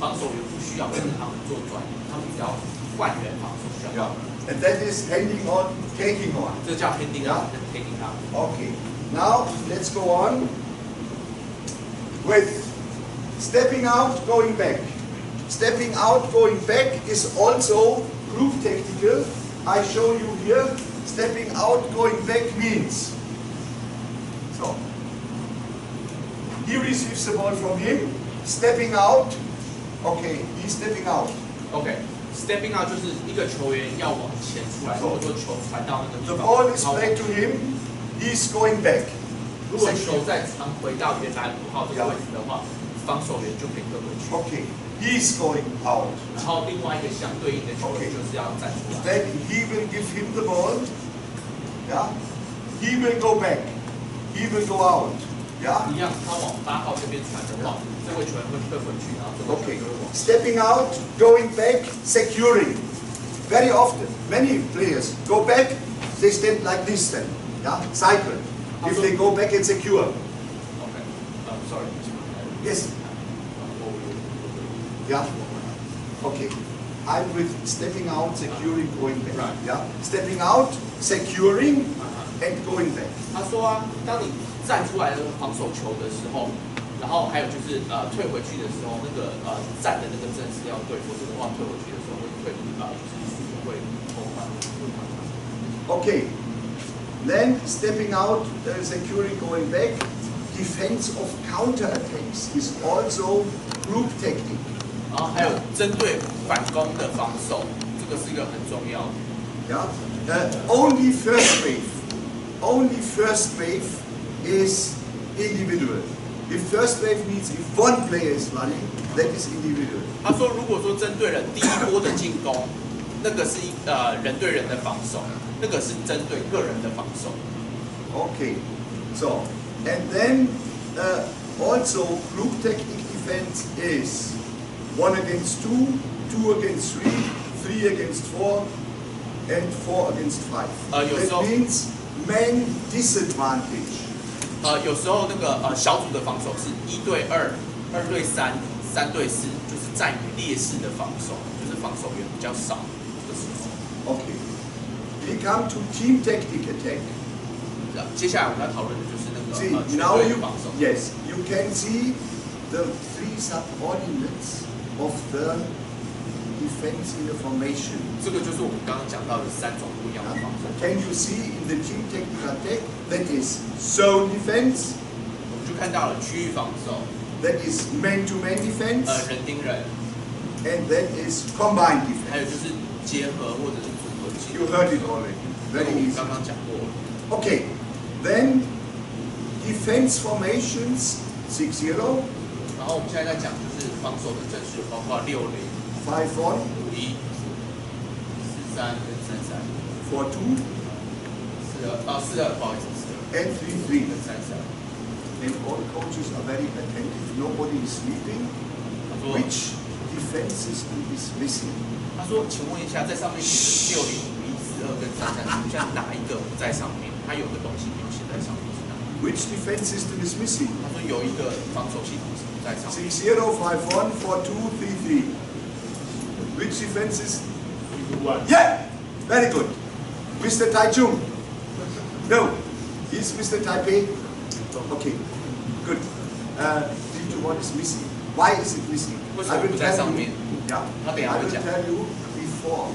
防守员不需要跟着他们做转移，他们比较外援防守需要。And that is handing on, taking on. 这叫 handing on 跟 taking on。 Okay. Now let's go on with stepping out, going back. Stepping out, going back is also group tactical. I show you here. Stepping out, going back means. So he receives the ball from him. Stepping out. Okay, he's stepping out. OK。Stepping out 就是一个球员要往前出来，如果说球传到那个地 The 方， ball is played to him. He's going back. 如果球再传回到原来5号这个位置的话，防守员就可以跟回去。 Okay, he's going out. 然后另外一个相对应的球员就是要站出来。 Then he will give him the ball. Yeah. He will go back. He will go out. Yeah. 一样，他往8号这边传的话，这位球员会退回去，然后这位球 Okay. 员就会往。 Stepping out, going back, securing. Very often, many players go back. They stand like this then. Yeah. Cycle. If they go back and secure. Sorry. Yes. Yeah. Okay. I'm with stepping out, securing, going back. Right. Yeah. Stepping out, securing, and going back. 他说啊，当你站出来的防守球的时候，然后还有就是退回去的时候，那个站的那个阵势要对，否则的话退回去的时候会就是会偷换。Okay. Then stepping out, securing, going back. Defense of counterattacks is also group tactic. 然后还有针对反攻的防守，这个是一个很重要的。Yeah. Only first wave is individual. If first wave means if one player is running, that is individual. 他说，如果说针对了第一波的进攻，那个是人对人的防守，那个是针对个人的防守。Okay. So, and then also group tactic defense is 1 against 2, 2 against 3, 3 against 4, and 4 against 5. That means man disadvantage. 有时候那个小组的防守是1对2、2对3、3对4，就是占于劣势的防守，就是防守员比较少的时候。Okay. We come to team tactic attack. 接下来我们要讨论的就是那个 See, 全 now 队 you 防守。 yes, you can see the 3 subordinates of the defense in the formation. 这个就是我们刚刚讲到的3种不一样的防守。 Can you see in the team tactic attack that is zone defense, 我们就看到了区域防守， that is man-to-man defense, 人盯人， and that is combined 还有 defense. 就是结合或者是组合性。 You heard it already. 这个 Very 我们 easy. 刚刚讲过了。 Okay, then defense formations 6-0, 然后我们现在在讲就是防守的阵势，包括60、 5-1, 51、43跟33。 4-2, 42，不好意思，42 and 3-3. 跟33。 And all coaches are very attentive. Nobody is sleeping. 他说， Which defense system is missing? 他说，请问一下，在上面写的60、51、42跟33，现在哪一个不在上面？他有个东西没有写在上面是哪？ Which defense system is missing? 他说有一个防守系统是不在上面。 6-0, 5-1, 4-2, 3-3. Which defense is? Yeah! Very good. Mr. Taichung? No. Is Mr. Taipei? Okay. Good. 3-1 is missing. Why is it missing? 为什么不在上面？ Yeah. 他等一 I 下会 will 讲。 tell you before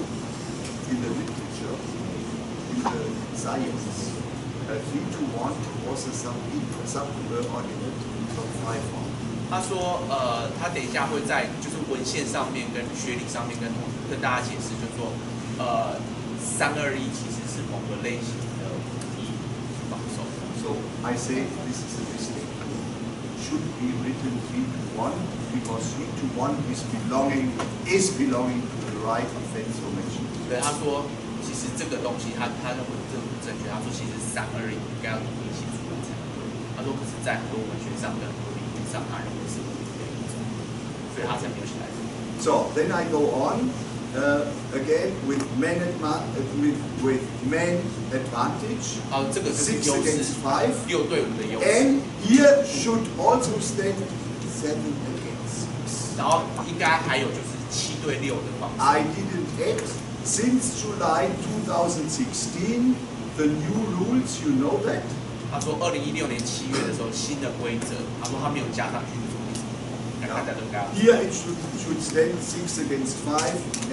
in the literature, in the science, 3-1 was a subordinate of 5-1. 他说，他等一下会在就是文献上面跟学理上面跟大家解释，就说，3-2-1其实是某个类型的防守。 So I say this is a mistake. Should be written 3-1 because 3-1 is belonging to the right defense formation. 对，他说，其实这个东西他认为这不正确。他说，其实3-2-1应该要统一写出来才对。他说，可是在很多文学上跟很多理论上，他认为是不对的，所以他才没有写来。 So then I go on again with man advantage. 这个就是6 优势 against 5. ，6对5的优势。 And here should also stand 7 against 6. 然后应该还有就是7对6的方式。I didn't add since July 2016 the new rules. You know that? 他说2016年7月的时候新的规则，他说他没有加上去的什么意思？大家都应该。Here it should stand 6 against 5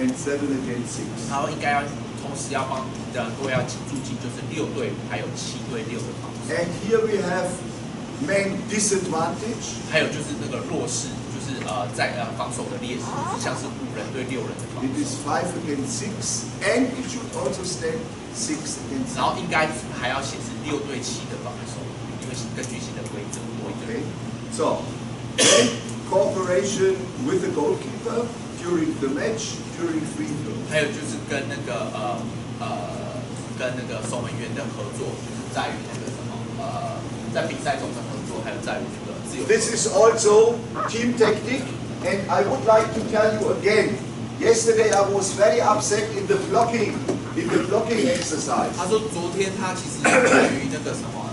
and 7 against 6. 他说应该要同时要帮各位要注记，就是6对5还有7对6的方式。And here we have main disadvantage. 还有就是那个弱势，就是在防守的劣势，像是5人对6人的方 It 式。 is 5 against 6, and it should also stand 6 against 然后应该还要显示6对7的防守，因为根据新的规则多一个。 Okay. So, then cooperation with the goalkeeper during the match, during free throw. 还有就是跟那个守门员的合作，就是在于那个什么在比赛中的合作，还有在于这个自由。 This is also team tactic, and I would like to tell you again. Yesterday I was very upset in the blocking exercise. 他说昨天他其实对于那个什么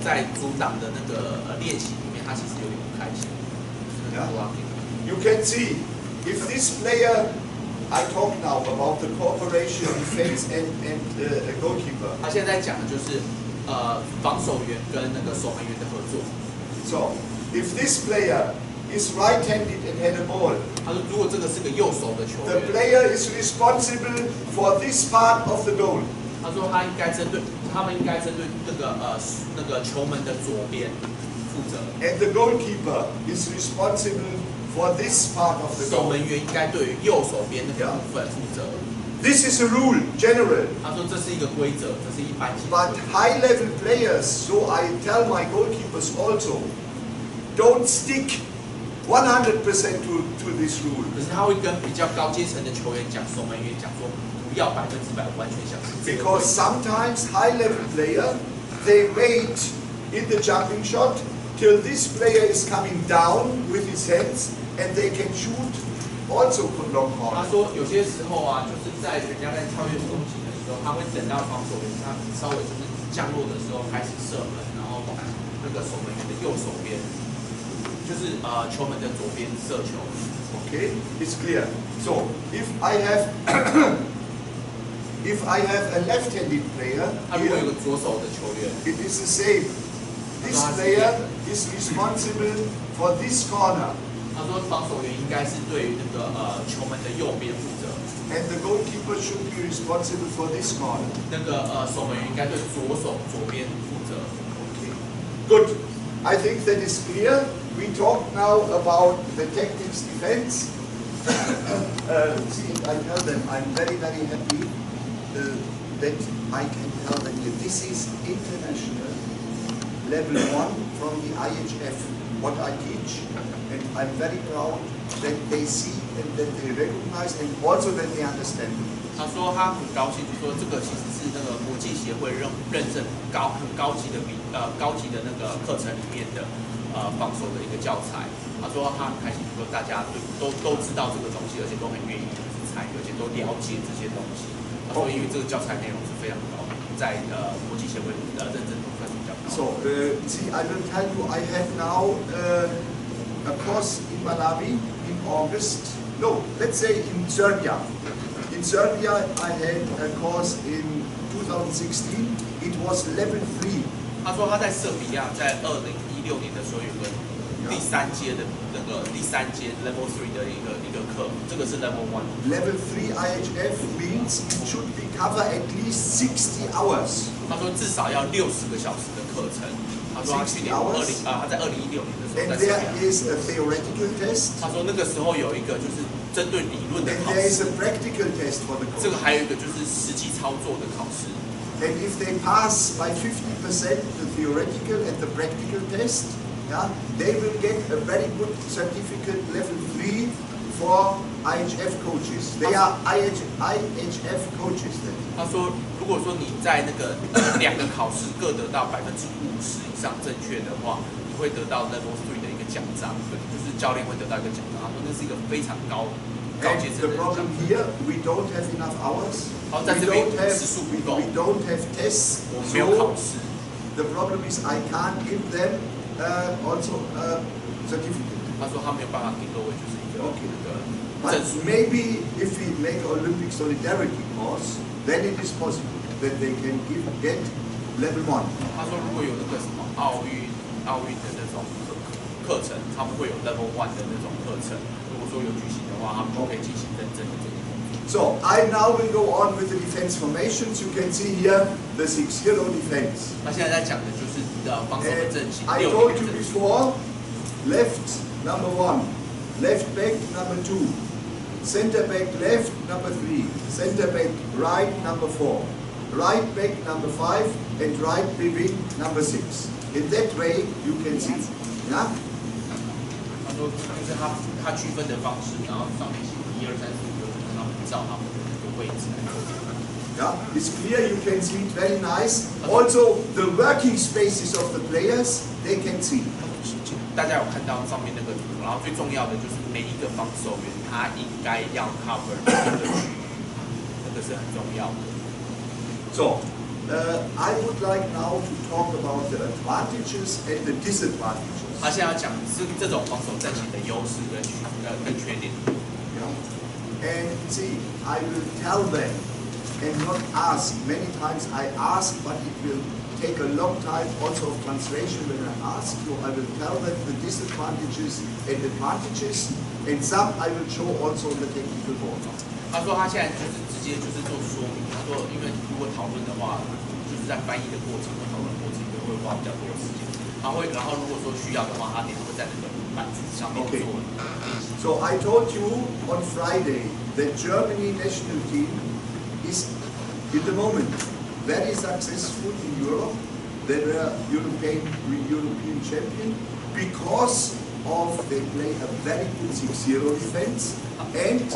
在阻挡的那个练习里面，他其实有点不开心。You can see if this player. I talk now about the cooperation, defense, and goalkeeper. 他现在讲的就是防守员跟那个守门员的合作。 So, if this player is right-handed and had a ball, 他说如果这个是个右手的球 the 员， player is responsible for this part of the goal. 他说他们应该针对那个球门的左边负责。 And the goalkeeper is responsible for this part of the 守 goal. 门员应该对于右手边那个部分负责。 This is a rule, general. 他说这是一个规则，这是一般性。 But high-level players, so I tell my goalkeepers also, don't stick 100% to this rule. 可是他会跟比较高阶层的球员讲，守门员讲说，不要100%完全相信这个规 Because 则。 sometimes high-level player, they wait in the jumping shot till this player is coming down with his hands and they can shoot also from long 他 corner. 说有些时候啊，就是在人家在跳跃攻击的时候，他会等到防守员他稍微就是降落的时候开始射门，然后那个守门员的右手边，就是球门的左边射球。 Okay, it's clear. So if I have a left-handed player, 他如果有 here, 个左手的球员， it is the same. This player is responsible for this corner, 他说防守员应该是对于那个球门的右边负责， and the goalkeeper should be responsible for this corner. 那个守门员应该对左边负责。 Okay. Good. I think that is clear. We talk now about the tactics defense. See, I tell them I'm very, very happy that I can tell them that this is international level 1 from the IHF, what I teach, and I'm very proud that they see and that they recognize and also that they understand. 他说他很高兴，就说这个其实是那个国际协会认证很高级的那个课程里面的防守的一个教材。他说他很开心，就说大家都知道这个东西，而且都很愿意去参与，而且都了解这些东西。他说因为这个教材内容是非常高的，在国际协会认证都算是比较高。 So, see, I will tell you, I have now a course in Malawi in August. No, let's say in Serbia. In Serbia, I had a course in 2016. It was level 3. 他说他在塞比亚在2016年的时候有个第三阶 Level 3的一个课，这个是 Level 1。Level 3 IHF means it should be cover at least 60 hours. 他说至少要60个小时的课程。他说他去年他在2016年的时候 And 在塞 there 比亚。 is a theoretical test. 他说那个时候有一个就是针对理论的 And 考 there is 试， a practical test for the 这个 coach. 还有一个就是实际操作的考试。 And if they pass by 50% the theoretical and the practical test, yeah, they will get a very good certificate level 3 for IHF coaches. They are IHF coaches then. 他说，如果说你在那个2个考试各得到50%以上正确的话，你会得到 Level 3的一个奖章，就是教练会得到一个奖章。他说那是一个非常高阶 And 层 the 的奖 problem 章。 here, we don't have enough hours. 好，在 We 这边 don't have, 时数不够， we don't have tests. 我们没有考 So 试。 the problem is I can't give them also a certificate. 他说他没有办法给各位就是一个 But maybe if we make Olympic solidarity course, then it is possible that they can get level 1. 他说如果有那个什么奥运的那种课程，他们会有 level 1的那种课程。如果说有举行的话，他们就可以进行认证的这个工作。So I now will go on with the defense formations. You can see here the 6-0 defense. 他现在在讲的就是防守的阵型。 I told you before, left number 1, left back number 2, center back left number 3, center back right number 4, right back number 5, and right wing number 6. In that way, you can see. Yeah? 他说就是他区分的方式，然后上面写1、2、3、4、5、6，然后照他们的那个位置来做。 Yeah, it's clear, you can see it very nice. Also, the working spaces of the players, they can see. 大家有看到上面那个图，然后最重要的就是每一个防守员他应该要 cover 这个区域，这个是很重要的。 So, I would like now to talk about the advantages and the disadvantages. 他现在要讲是这种防守阵型的优势跟缺点。 Yeah. And see, I will tell them and not ask. Many times I ask, but it will take a long time also of translation when I ask you. I will tell them the disadvantages and advantages, and some I will show also on the technical board. 他说他现在就是直接就是做说明。他说，因为如果讨论的话，就是在翻译的过程和讨论过程也会花比较多的时间。然后如果说需要的话，他等下会在那个板子上面做练习。 So I told you on Friday that Germany national team is in the moment very successful in Europe. They were European champion because of they play a very good 6-0 defense, and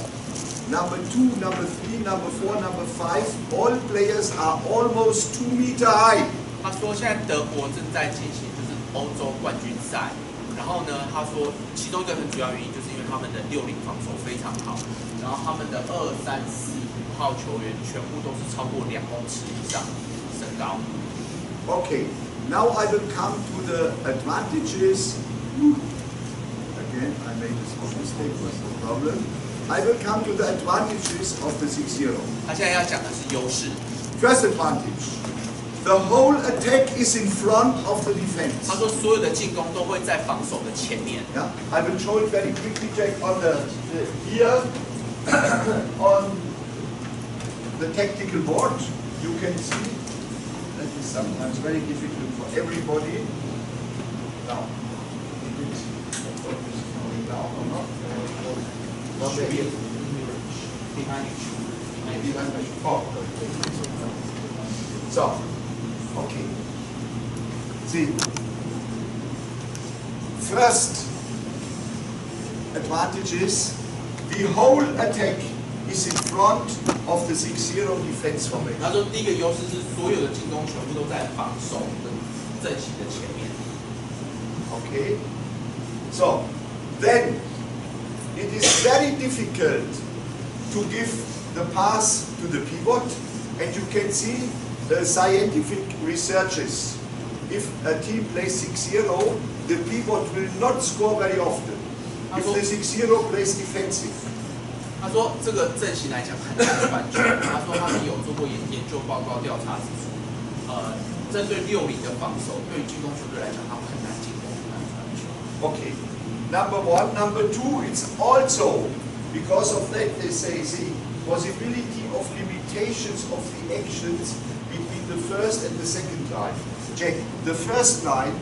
number 2, number 3, number 4, number 5, all players are almost 2 meter high. 他说现在德国正在进行就是欧洲冠军赛，然后呢，他说其中一个很主要原因就是因为他们的60防守非常好，然后他们的2、3、4、5号球员全部都是超过2公尺以上身高。 Okay, now I will come to the advantages. Again, I made a small mistake, but no problem. I will come to the advantages of the 6-0. 他现在要讲的是优势。 First advantage, the whole attack is in front of the defense. 他说所有的进攻都会在防守的前面。 Yeah, I will show it very quickly. Check on the here on the tactical board. You can see that is sometimes very difficult for everybody. Now, now or not? Not maybe behind you. Oh. So, okay. See, first advantage is the whole attack is in front of the 6-0 defense formation. 他说第一个优势是所有的进攻全部都在防守的阵型的前面。 Okay. So, then it is very difficult to give the pass to the pivot, and you can see the scientific researches. If a team plays 6-0, the pivot will not score very often. If the 6-0 plays defensive. 他说这个阵型来讲很难传球。他说他们有做过研究报告调查指出，针对60的防守，对于进攻球队来讲，他们很难进攻，很难传球。 Okay. Number 1, number 2, it's also because of that they say the possibility of limitations of the actions between the first and the second line. Check. The first line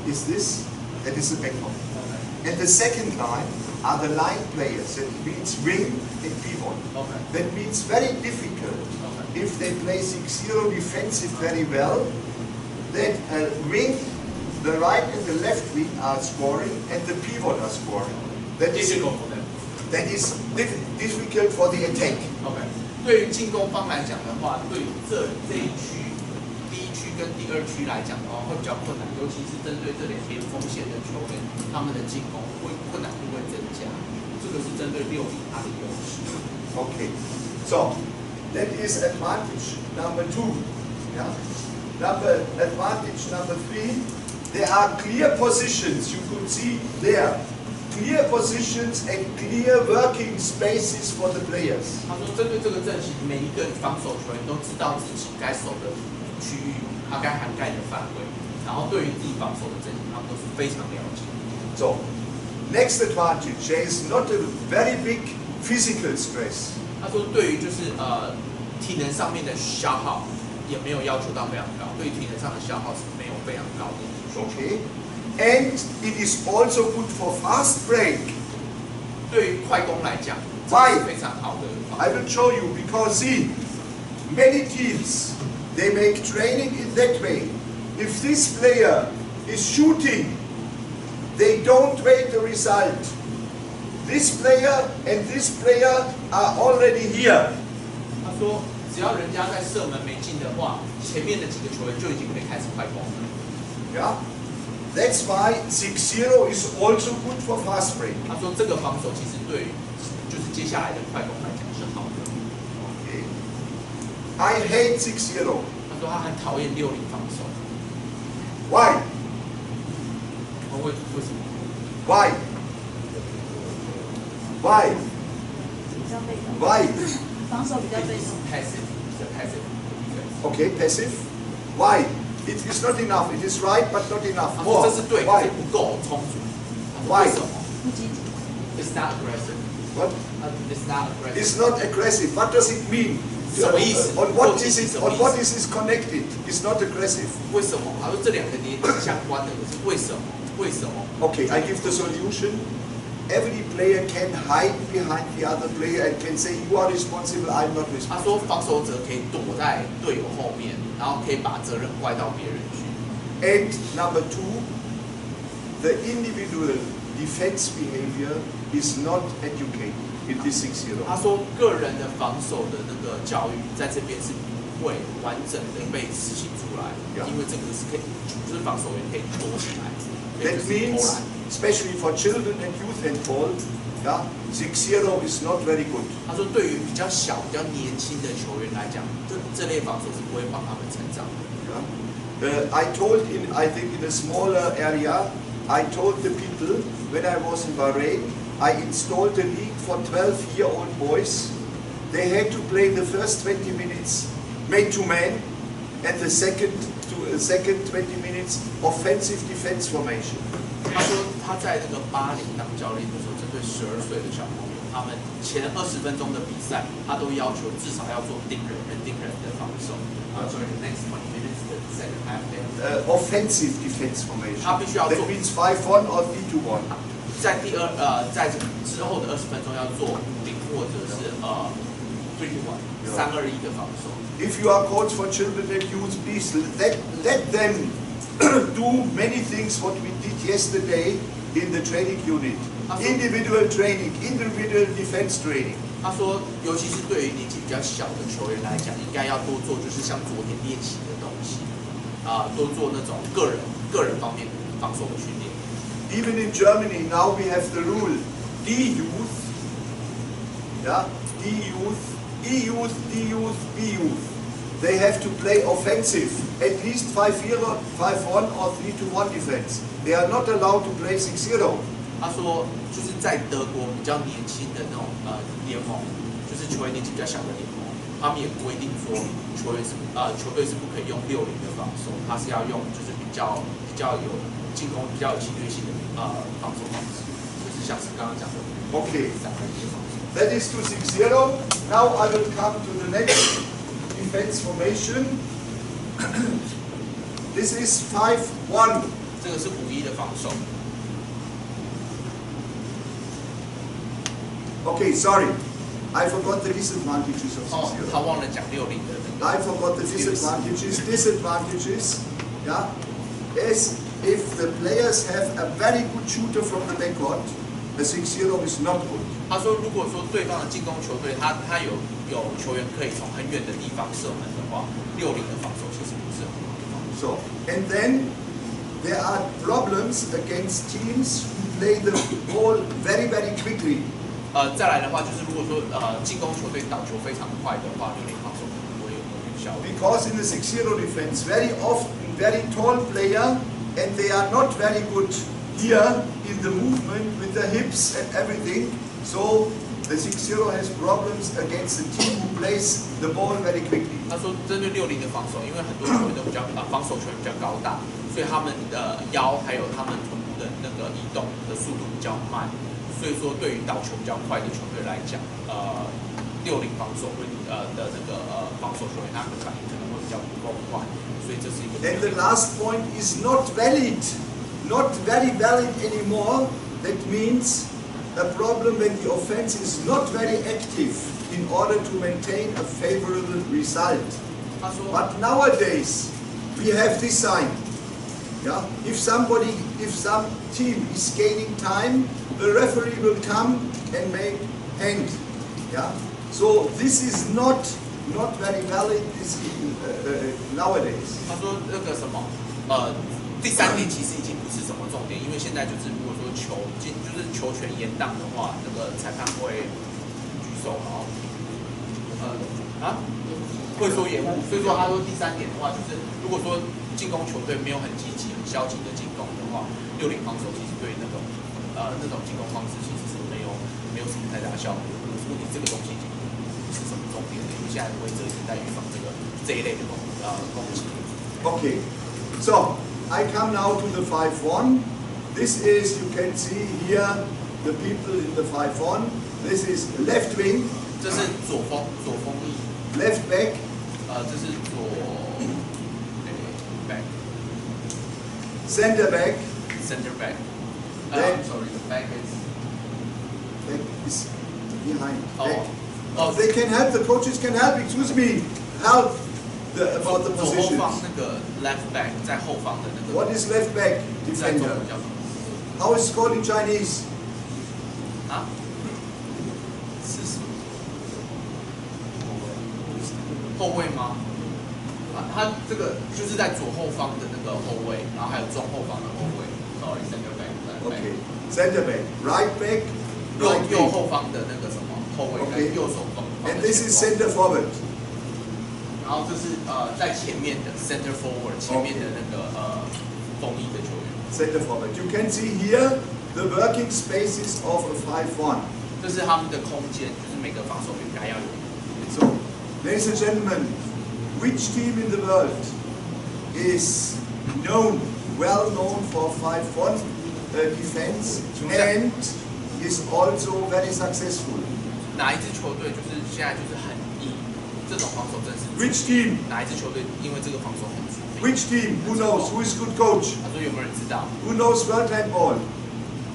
is this, that is the backbone. And the second line are the line players. That means wing and pivot. Okay. That means very difficult. If they play 6-0 defensive very well, that wing, the right and the left wing are scoring, and the pivot are scoring. That is difficult for the attack. OK， 对于进攻方来讲的话，对于这一区第一区跟第2区来讲的话，会比较困难，尤其是针对这两边锋线的球员，他们的进攻困难度会增加。这个是针对60他的优势。Okay, so that is advantage number 2. Yeah. Advantage number 3. There are clear positions. You could see there clear positions and clear working spaces for the players. 他说，针对这个阵型，每一个防守球员都知道自己该守的区域，他该涵盖的范围，然后对于自己防守的阵型，他们都是非常了解。So, next advantage, there is not a very big physical stress. 他说，对于就是体能上面的消耗，也没有要求到非常高，对于体能上的消耗是没有非常高的。Okay, and it is also good for fast break. 对于快攻来讲， Why? 是非常好的。I will show you because see, many teams they make training in that way. If this player is shooting, they don't wait the result. This player and this player are already here. 他说，只要人家在射门没进的话，前面的几个球员就已经可以开始快攻了。 Yeah, that's why 6-0 is also good for fast break. 他说，这个防守其实对于就是接下来的快攻来讲是好的。 Okay. I hate 6-0. 他说他很讨厌60防守。 Why? 为什么？ Why? Why? 比较被动， Why? 防守比较被动。 passive， 是 passive defense。 Okay, passive. Why? It is not enough. It is right, but not enough. 他说 More. 这是对， Why? 这不够充足。 Why? 为什么 不积极， ？It's not aggressive. What? It's not aggressive. It's not aggressive. What does it mean? 什么意思？ On what is it? 什么 On 意 what 思？ is it connected? It's not aggressive. 为什么？他说这两个连相关的，可是为什么？为什么？ Okay, I give the solution. Every player can hide behind the other player and can say, "You are responsible. I'm not 他 responsible." 说防守者可以躲在队友后面，然后可以把责任怪到别人去。 And number two, the individual defense behavior is not educated in this 6-0. 他说个人的防守的那个教育在这边是不会完整的被实行出来， Yeah. 因为这个是可以，就是防守员可以躲起来，可以 That 就是偷 means, 懒。 especially for children and youth handball, yeah, 6-0 is not very good. 他说对于比较小、比较年轻的球员来讲，这类防守是不会帮他们成长的。 Yeah. I told I think in a smaller area, I told the people when I was in Bahrain, I installed a league for 12-year-old boys. They had to play the first 20 minutes man-to-man, and the second 20 minutes offensive defense formation. 他说他在那个巴黎当教练的时候，针对12岁的小朋友，他们前20分钟的比赛，他都要求至少要做人盯人的防守。Sorry, the next 20 minutes, the second half there. Offensive defense formation. 他必须要 That 做 means 5-1 or 3-1. 在在之后的20分钟要做5-0或者是3-1 3-2-1的防守。 If you are coach for children and youth, please let them do many things what we did yesterday in the training unit. Individual training, individual defense training. 他说，尤其是对于年纪比较小的球员来讲，应该要多做就是像昨天练习的东西，多做那种个人方面的防守的训练。 Even in Germany now we have the rule: D-youth, yeah, D-youth, E-youth, D-youth, B-youth. They have to play offensive, at least 5-1 or 3-1 defense. They are not allowed to play 6-0. 他说，就是在德国比较年轻的那种联盟，就是球员年纪比较小的联盟，他们也规定说，球队是不可以用60的防守，他是要用就是比较有进攻、比较有侵略性的防守方式，就是像是刚刚讲的 Okay, 3-2-1防守。 that is to 6-0. Now I will come to the next defense formation. This is 5-1. 这个是5-1的防守。 Okay, sorry. I forgot the disadvantages of 他 6-0. 忘了讲60的那个。 I forgot the disadvantages. Disadvantages, yeah, is if the players have a very good shooter from the backcourt, the 6-0 is not good. 他说，如果说对方的进攻球队，他有球员可以从很远的地方射门的话，60的防守其实不是很好的防守。 So, and then there are problems against teams who play the ball very, very quickly. 再来的话，就是如果说进攻球队倒球非常快的话，60防守可能不会有效率。 Because in the 6-0 defense, very often very tall player, and they are not very good here in the movement with the hips and everything. So the 6-0 has problems against the team who plays the ball very quickly. 他说，针对60的防守，因为很多球员都比较防守球员比较高大，所以他们的腰还有他们臀部的那个移动的速度比较慢，所以说对于倒球比较快的球队来讲，60防守会的那个防守球员，他们的反应可能会比较不够快，所以这是一个。And the last point is not valid, not very valid anymore. That means a problem when the offense is not very active in order to maintain a favorable result. But nowadays we have this sign. Yeah? If some team is gaining time, the referee will come and make hand. Yeah? So this is not very valid nowadays. 他说那个什么第3点其实已经不是什么重点，因为现在就是如果说就是球权延宕的话，那个裁判会举手，然后会说延误。所以说他说第3点的话，就是如果说进攻球队没有很积极、很消极的进攻的话，60防守其实对那种那种进攻方式其实是没有什么太大效果。问题这个东西已经不是什么重点了，因为现在规则已经在预防这一类的攻击。Okay, so I come now to the 5-1. This is, you can see here, the people in the 5-1. This is left wing. 这是左锋翼。Left back. 这是左back. Center back. Center back. Sorry, the back is behind. Oh. They can help. The coaches can help. Excuse me. Help about the 左后 positions. 方那个 left back 在后方的那个。What is left back? 在中 Defender. 文叫什么？ How is it called in Chinese? 是什么？后卫吗？他这个就是在左后方的那个后卫，然后还有中后方的后卫。Sorry, center back. Okay. Center back. Right back. 右后方的那个什么后卫， Okay. 右手方。And this is center forward. 然后这是在前面的 center forward 前面的那个锋翼的球员。Center forward. You can see here the working spaces of a 5-1. 这是他们的空间，就是每个防守应该要有。So, ladies and gentlemen, which team in the world is well known for 5-1 defense and is also very successful? 哪一支球队就是现在就是很以这种防守阵势？ Which team? 哪一支球队因为这个防守很出名？ Which team? Who knows? Who is good coach? 他说有没有人知道？ Who knows world handball?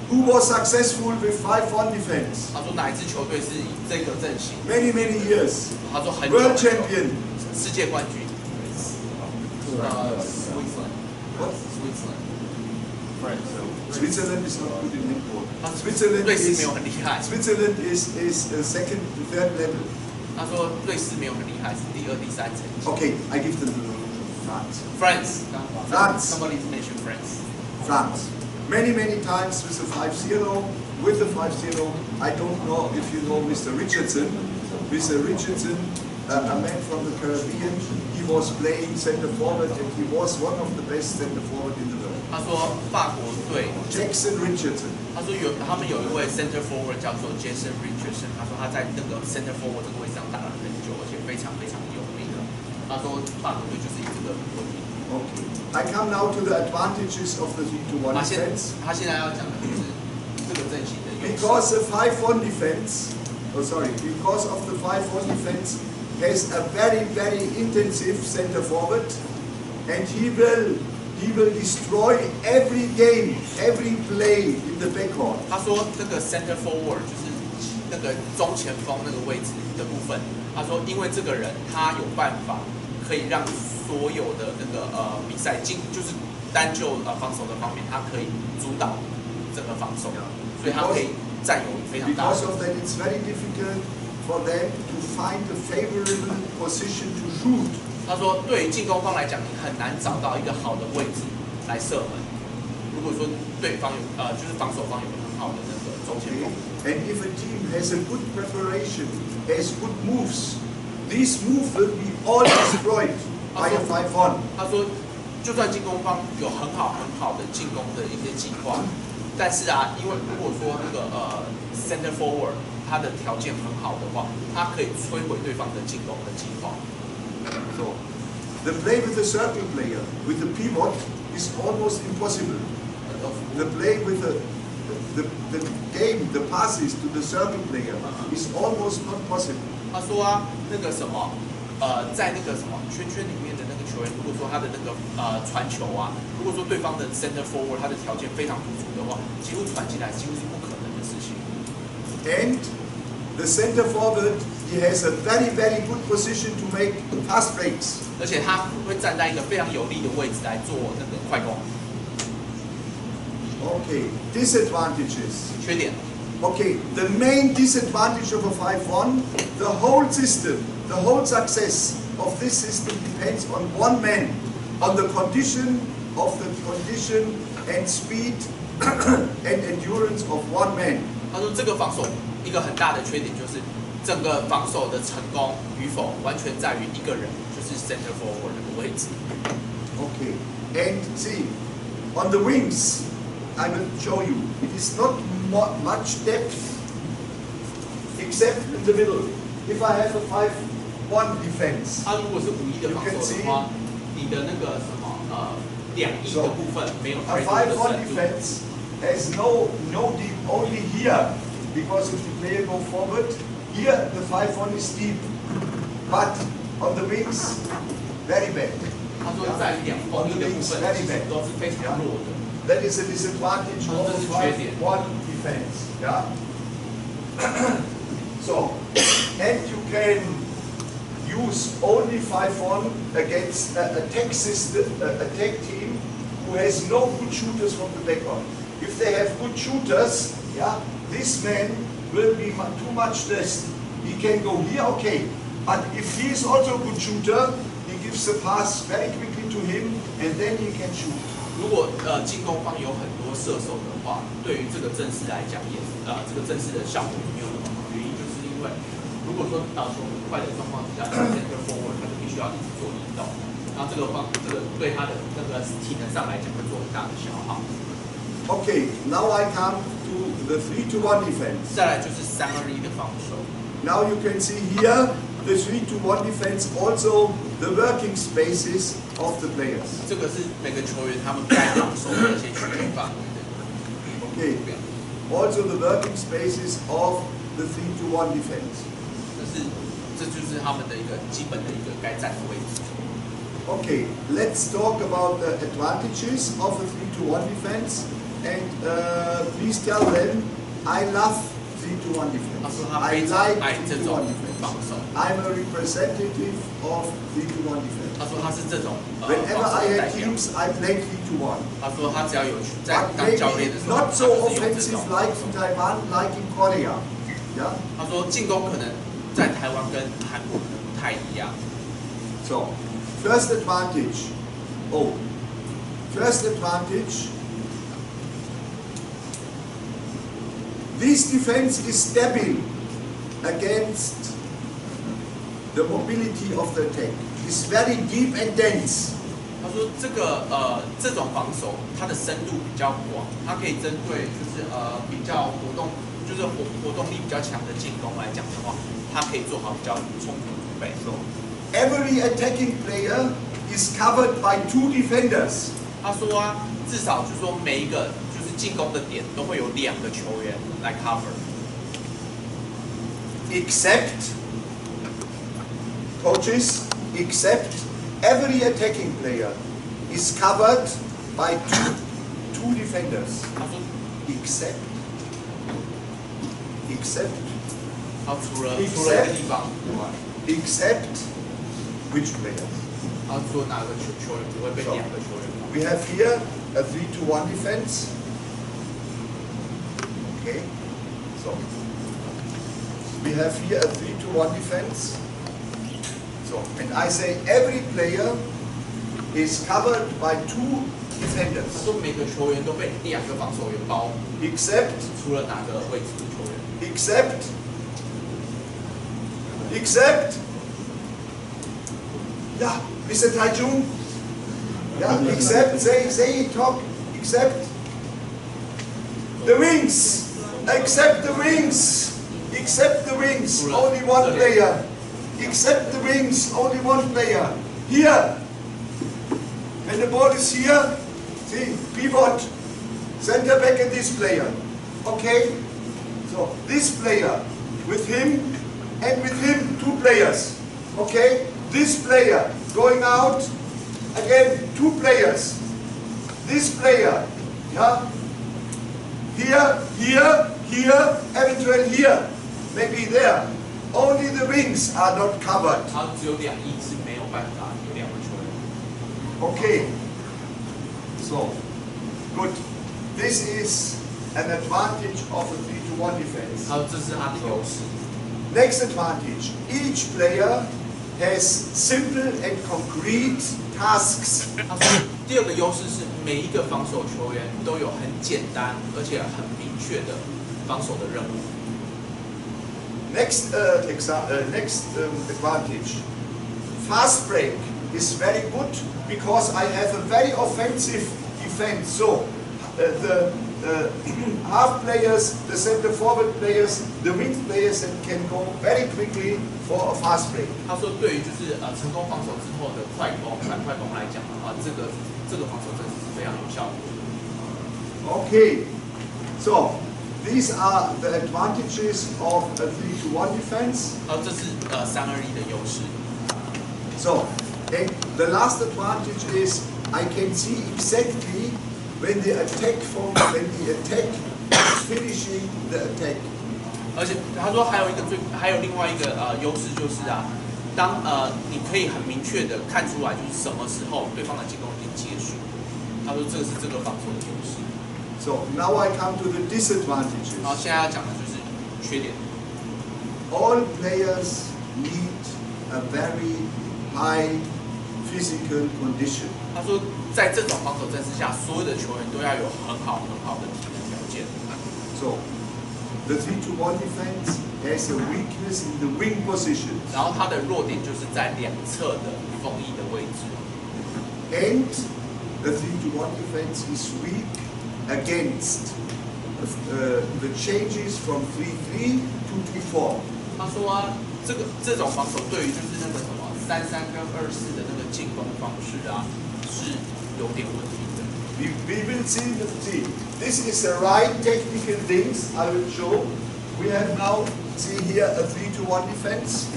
Who was successful with 5-1 defense? 他说哪一支球队是以这个阵型？ Many years. 他说很久 World champion. 世界冠军。Switzerland. What? Switzerland. Switzerland is not good in handball. 瑞士没有很厉害。 Switzerland is second, third level. 他说瑞士没有很厉害，是第2、第3层级。 Okay, I give them France. France. Somebody mentioned France. France. Many times with the 5-0. With the 5-0, I don't know if you know Mr. Richardson. Mr. Richardson, a man from the Caribbean, he was playing center forward and he was one of the best center forward in the world. 他说法国队 Jackson Richardson. 他说他们有一位 center forward 叫做 Jason Richardson， 他说他在那个 center forward 这个位置上打了很久，而且非常有名的。他说法国队就是以这个闻名。Okay. I come now to the advantages of the 3-1 defense. 他现在要讲的就是这个阵型的优势。 Because the 5-1 defense, because of the 5-1 defense has a very intensive center forward, and he will destroy every game, every play in the backcourt. 他说这个 center forward 就是那个中前锋那个位置的部分。他说因为这个人他有办法可以让所有的那个比赛就是单就防守的方面，他可以主导整个防守，所以他可以占有非常大的。 Because of that, it's very difficult for them to find a favorable position to shoot. 他说，对于进攻方来讲，你很难找到一个好的位置来射门。如果说对方就是防守方有很好的那个中前锋。 And if a team has a good preparation, has good moves, these moves will be all destroyed by a 5-1. 他说，就算进攻方有很好的进攻的一些计划，但是啊，因为如果说那个center forward 他的条件很好的话，他可以摧毁对方的进攻的计划。So, the play with the circle player, with the pivot, is almost impossible. The play with the game, the passes to the circle player is almost not possible. 他说啊，那个什么，在那个什么圈圈里面的那个球员，如果说他的那个传球啊，如果说对方的 center forward 他的条件非常不足的话，几乎传进来几乎是不可能的事情。And the center forward, he has a very, very good position to make fast breaks. 而且他会站在一个非常有利的位置来做那个快攻。Okay, disadvantages. 缺点。 Okay, the main disadvantage of a 5-1, the whole system, the whole success of this system depends on one man, on the condition and speed and endurance of one man. 他说这个防守一个很大的缺点就是整个防守的成功与否完全在于一个人，就是 center forward 的位置。 Okay, and see, on the wings, I will show you, it is not much depth except in the middle. If I have a 5-1 defense, 他如果是5-1的防守的话，你的那个什么2-1的部分没有太 a 多的 5-1 深度。 defense has no deep, only here, because if the player go forward, here the 5-1 is deep, but on the wings, very bad. 他说在2锋的部分其实都是非常弱的。 That is a disadvantage of 5-1 defense. Yeah. So, and you can use only 5-1 against a tech system, a tech team who has no good shooters from the background. If they have good shooters, yeah, this man will be too much stressed. He can go here, okay, but if he is also a good shooter, he gives the pass very quickly to him, and then he can shoot. 如果进攻方有很多射手的话，对于这个阵势来讲，也这个阵势的效果没有那么好。原因就是因为，如果说到球很快的状况之下 ，center forward 他就必须要一直做移动，然后这个对他的那个体能上来讲会做很大的消耗。Okay, now I come to the 3-1 defense. 再来就是3-2-1的防守。Now you can see here the 3-1 defense, also the working spaces of the players. 这个是每个球员他们该防守的一些区域范围的。Okay, also the working spaces of the 3-1 defense. 这就是他们的一个基本的一个该站的位置。Okay, let's talk about the advantages of the 3-1 defense, and please tell them I love 3-1 defense. 他说他 I 非常 like 爱这 3-1 种 defense. 防守。 I'm a representative of 3-1 defense. 他说他是这种防 Whenever 守 I 的代 had 表。 teams, I played 3-1. 他说他只要有在 But 当教练 maybe 的时候， not 他 so 就是用这 offensive 种 like in Taiwan, like in Korea. Yeah. 他说进攻可能在台湾跟韩国可能不太一样。 So, first advantage. Oh, first advantage. This defense is stable against the mobility of the attack. It's very deep and dense. 他说这种防守它的深度比较广，它可以针对就是比较活动力比较强的进攻来讲的话，它可以做好比较充足的准备。 So, every attacking player is covered by 2 defenders. 他说啊，至少就是说每一个就是进攻的点都会有2个球员来 cover。 Except, coaches, except every attacking player is covered by two defenders. 他说 Except, 他除了一个地方以外， except which player? 他说哪个球员不会被2个球员 We have here a 3-1 defense. Okay, so we have here a 3-1 defense. So, and I say every player is covered by 2 他 defenders, 说每个球员都被2个防守员包， except, 除了哪个位置的球员？ except, yeah, Mr. Taijun, yeah, except, say it, talk, except, The wings. Except the wings. Except the wings. Only one player. Except the wings. Only one player. Here. When the ball is here, see, pivot, center back and this player. Okay? So this player with him and with him 2 players. Okay? This player going out, again 2 players. This player, yeah? Here, here, here, eventually here, maybe there. Only the wings are not covered. Okay. So, good. This is an advantage of a 3-to-1 defense. Next advantage. Each player has simple and concrete tasks. 第二个优势是每一个防守球员都有很简单而且很明确的防守的任务。Next advantage. Fast break is very good because I have a very offensive defense. So the half players, the center forward players, the wing players can go very quickly for a fast break. 他说，对于就是成功防守之后的快攻、反快攻来讲的话，这个防守真的是非常有效果。Okay, so these are the advantages of a 3-to-1 defense. 这是3-2-1的优势。So, and the last advantage is I can see exactly when the attack is finishing the attack. 而且他说还有另外一个优势就是当你可以很明确的看出来就是什么时候对方的进攻已经结束。他说这个是这个防守的优势。So now I come to the disadvantages. 然后现在要讲的就是缺点。All players need a very high physical condition. 他说，在这种防守阵势下，所有的球员都要有很好的体能条件。So, the 3-to-1 defense has a weakness in the wing position. 然后它的弱点就是在两侧的锋翼的位置。And the 3-to-1 defense is weak against the changes from 3-3 to 3-4. 他说这种防守对于就是那个什么3-3跟2-4的那个进攻方式是有点问题的。We will see. This is the right technical things I will show. We have now, see here, a 3-to-1 defense.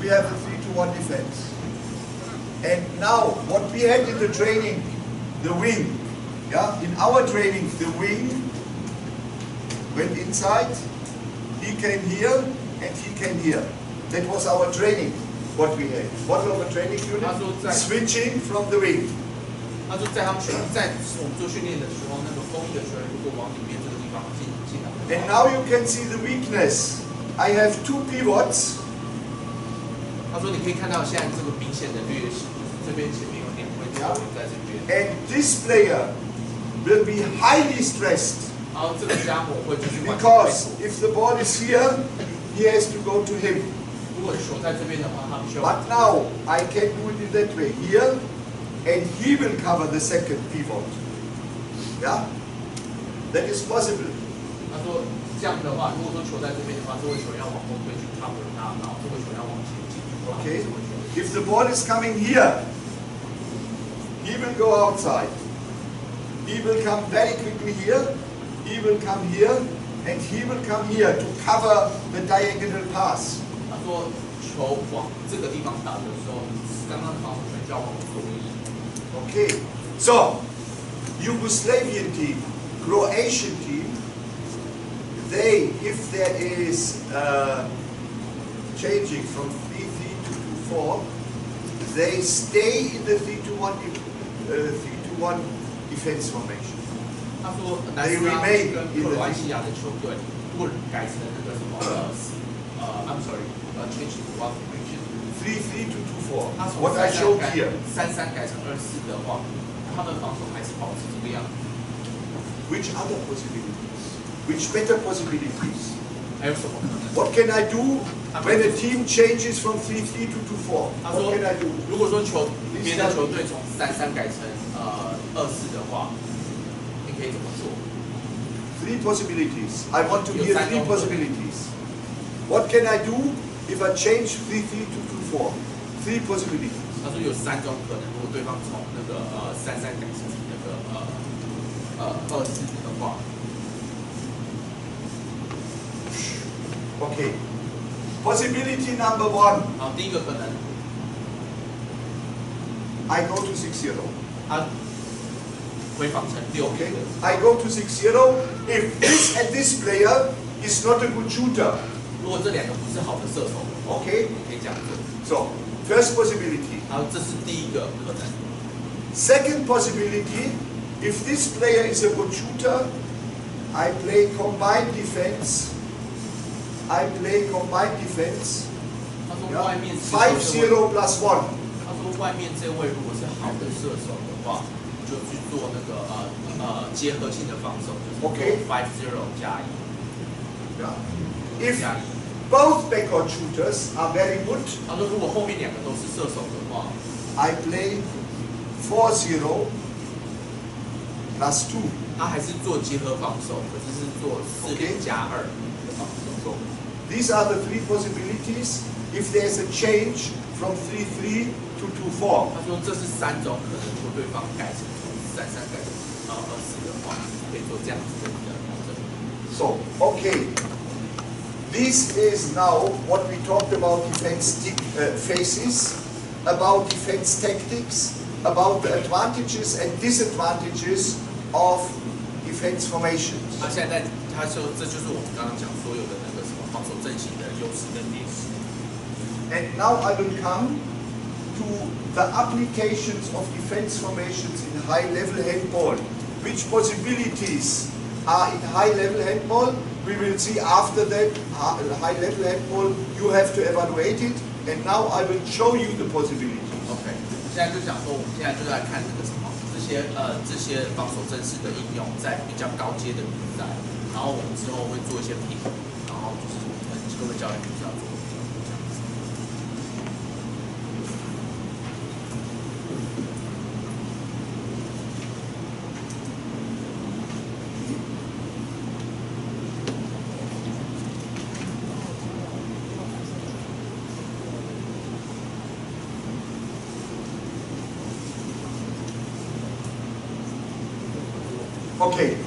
We have a 3-to-1 defense. And now, what we had in the training, the wing. Yeah, in our training, the wing went inside. He came here and he came here. That was our training. What we had. What was the training unit? Switching from the wing. 他说在我们做训练的时候，那个锋翼的球员如果往里面这个地方进来。And now you can see the weakness. I have 2 pivots. 他说你可以看到现在这个明显的劣势，这边前面有2位球员在这边。And this player will be highly stressed. 然后这个加模会就是 because if the ball is here, he has to go to him. 如果球在这边的话，他必须要。But now I can do it in that way here, and he will cover the second pivot. Yeah, that is possible. 他说这样的话，如果说球在这边的话，这位球员要往后退去 cover 他，然后这位球员要往前进。Okay. If the ball is coming here, he will go outside. He will come very quickly here. He will come here, and he will come here to cover the diagonal pass. 他说球往这个地方打的时候，刚刚的防守权就要往左移。Okay. So, Yugoslavian team, Croatian team, they, if there is changing from 3-3 to 2-4, they stay in the 3-to-1 defense formation. 他说南斯拉夫跟克罗埃西亚的球队如果改成那个什么I'm sorry, change to 1 formation. 3-3 to 2-4. What I showed here. 3-3改成2-4的话，他们防守还是保持这个样子。Which other possibilities? Which better possibilities? 还有什么可能 What can I do when a team changes from 3-3 to 2-4? 他 What 说 can I do?，如果说别的球队从3-3改成2-4的话，你可以怎么做？ Three possibilities. I want to hear three possibilities. What can I do if I change 3-3 to 2-4? Three possibilities. 他说有3种可能，如果对方从那个3-3改成那个2-4的话。Okay. Possibility number 1. 好，第一个可能 I go to 6-0. 他回防成6。Okay. I go to 6-0. If this and this player is not a good shooter. 如果这两个不是好的射手的话 Okay. 你可以这样做。So, first possibility. 好，这是第一个可能。Second possibility, if this player is a good shooter, I play combined defense. I play combined defense. 他说外面 5-0 plus 1. 他说外面这位如果是好的射手的话，就去做那个结合性的防守，就是 5-0 加1。Yeah. If both backcourt shooters are very good, 他说如果后面两个都是射手的话 I play 4-0 plus 2. 他还是做结合防守，可是是做4-2的防守。So, these are the three possibilities. If there's a change from 3-3 to 2-4. 他说这是3种可能，如果对方改成从3-3改成2-4的话，可以做这样子的调整。So, okay. This is now what we talked about defense phases, about defense tactics, about the advantages and disadvantages of defense formations. 他现在他说这就是我们刚刚讲所有的那个什么防守阵型的优势跟劣势。And now I will come to the applications of defense formations in high-level handball. Which possibilities are in high-level handball? We will see after that high-level handball. You have to evaluate it. And now I will show you the possibilities. OK， 现在就讲说，我们现在就在看这个什么，这些防守阵式的应用在比较高阶的比赛，然后我们之后会做一些评估，然后就是跟各位教练就是要做。Okay,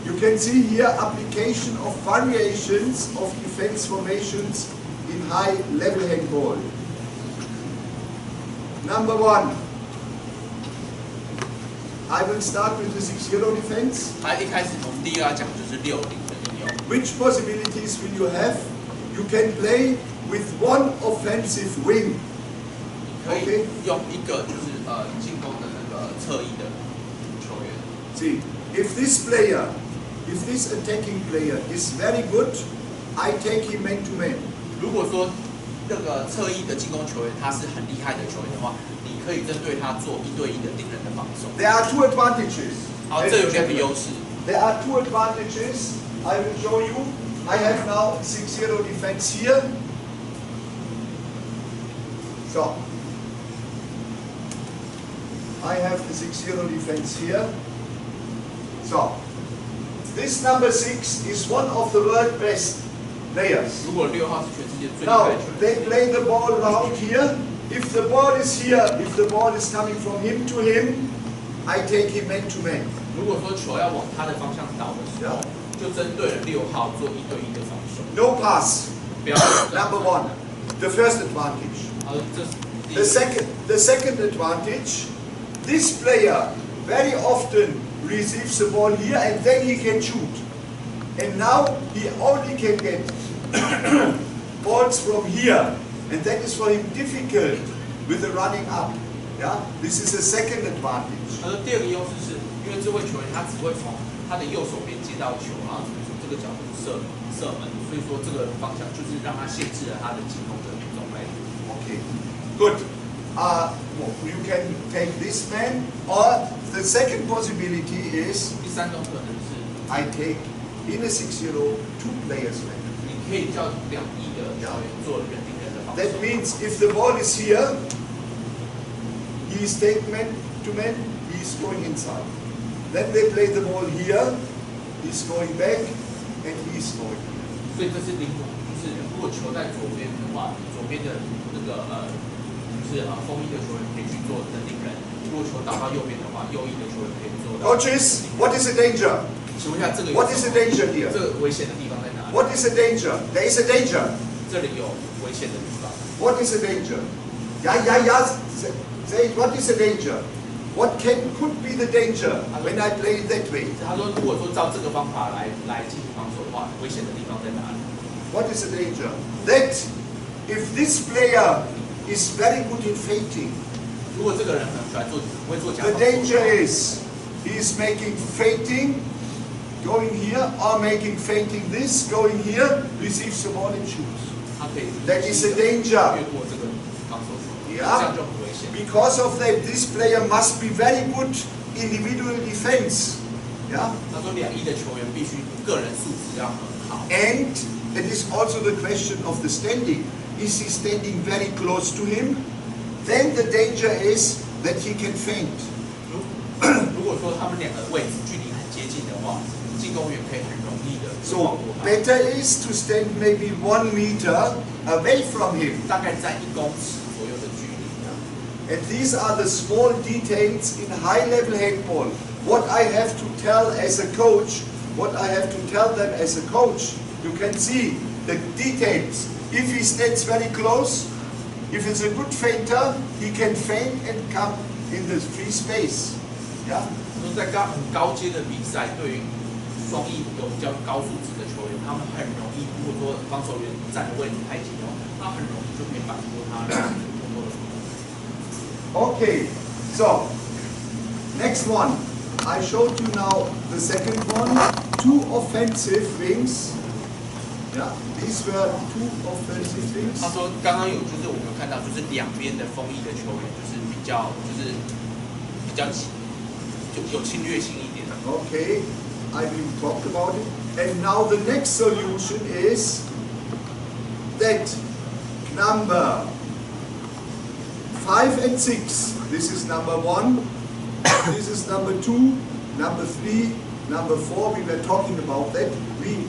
you can see here application of variations of defense formations in high-level handball. Number 1, I will start with the 6-0 defense. 他一开始我们第一个要讲就是60的应用。Which possibilities will you have? You can play with one offensive wing. 可以用一个就是进攻的那个侧翼的球员。See, if this attacking player is very good, I take him man to man. 如果说那个侧翼的进攻球员他是很厉害的球员的话，你可以针对他做1对1的盯人的防守。There are two advantages. 好，这有2个优势。There are two advantages. I will show you. I have now 6-0 defense here. So, I have the 6-0 defense here. So, this number 6 is one of the world best players. 如果6号是全世界最厉害 Now, 的球员， they play the ball around here. If the ball is here, if the ball is coming from him to him, I take him man to man. 如果说球要往他的方向倒的时候，就针对了6号做1对1的防守。No pass. 不要 Number 1, the first advantage. 好，这是第一 The second advantage, this player very often receives the ball here and then he can shoot. And now he only can get balls from here. And that is for him difficult with the running up. Yeah? This is the second advantage. 他说第2个优势是因为这位球员他只会从他的右手边接到球，然后从这个角度射门，所以说这个方向就是让他限制了他的进攻的种类。 Okay, good. You can take this man, or the second possibility is 第3种可能是 I take in a 6-0 2 players man. 你可以叫2翼的球员做人盯人的防守。 That means if the ball is here, he is taken man to man, he is going inside. Then they play the ball here, he's going back, and he's going. 所以这是灵活，就是如果球在左边的话，左边的那个就是锋翼的球员可以去做登顶人；如果球打到右边的话，右翼的球员可以做到。Coaches, what is the danger? 请问一下，这个 What is the danger here? 这个危险的地方在哪里？ What is the danger? There is a danger. 这里有危险的地方。What is the danger? Say what is the danger? What could be the danger when I play it that way? 他说，如果说照这个方法来进行防守的话，危险的地方在哪里 What is the danger? That if this player is very good in fainting, 如果这个人很喜欢做，会做假 the 防守 danger is he is making fainting, going here, or making fainting this, going here, receives the ball and shoots. 他可以 That is the danger. 越过这个防守球， Yeah. 这样就很危险。 Because of that, this player must be very good individual defense. Yeah. 他说，2翼的球员必须个人素质要很好。 And it is also the question of the standing. Is he standing very close to him? Then the danger is that he can faint. 如果说他们两个位置距离很接近的话，进攻员可以很容易的 So better is to stand maybe 1 meter away from him. 大概在1公尺左右的距离。 And these are the small details in high-level handball. What I have to tell as a coach, what I have to tell them as a coach, you can see the details. If he stands very close, if he's a good fainter, he can feint and come in the free space. Yeah. 说在很高阶的比赛，对于双翼有比较高素质的球员，他们很容易，如果说防守员站的位置太近的话，他很容易就可以反过他。Okay, so next one. I showed you now the second one. 2 offensive wings. Yeah, these were 2 offensive wings. 他说刚刚就是我们有看到，就是两边的锋翼的球员就是比较有侵略性一点。 Okay, I will talk about it. And now the next solution is that number 5 and 6. This is number 1. This is number 2. Number 3. Number 4. We were talking about that. We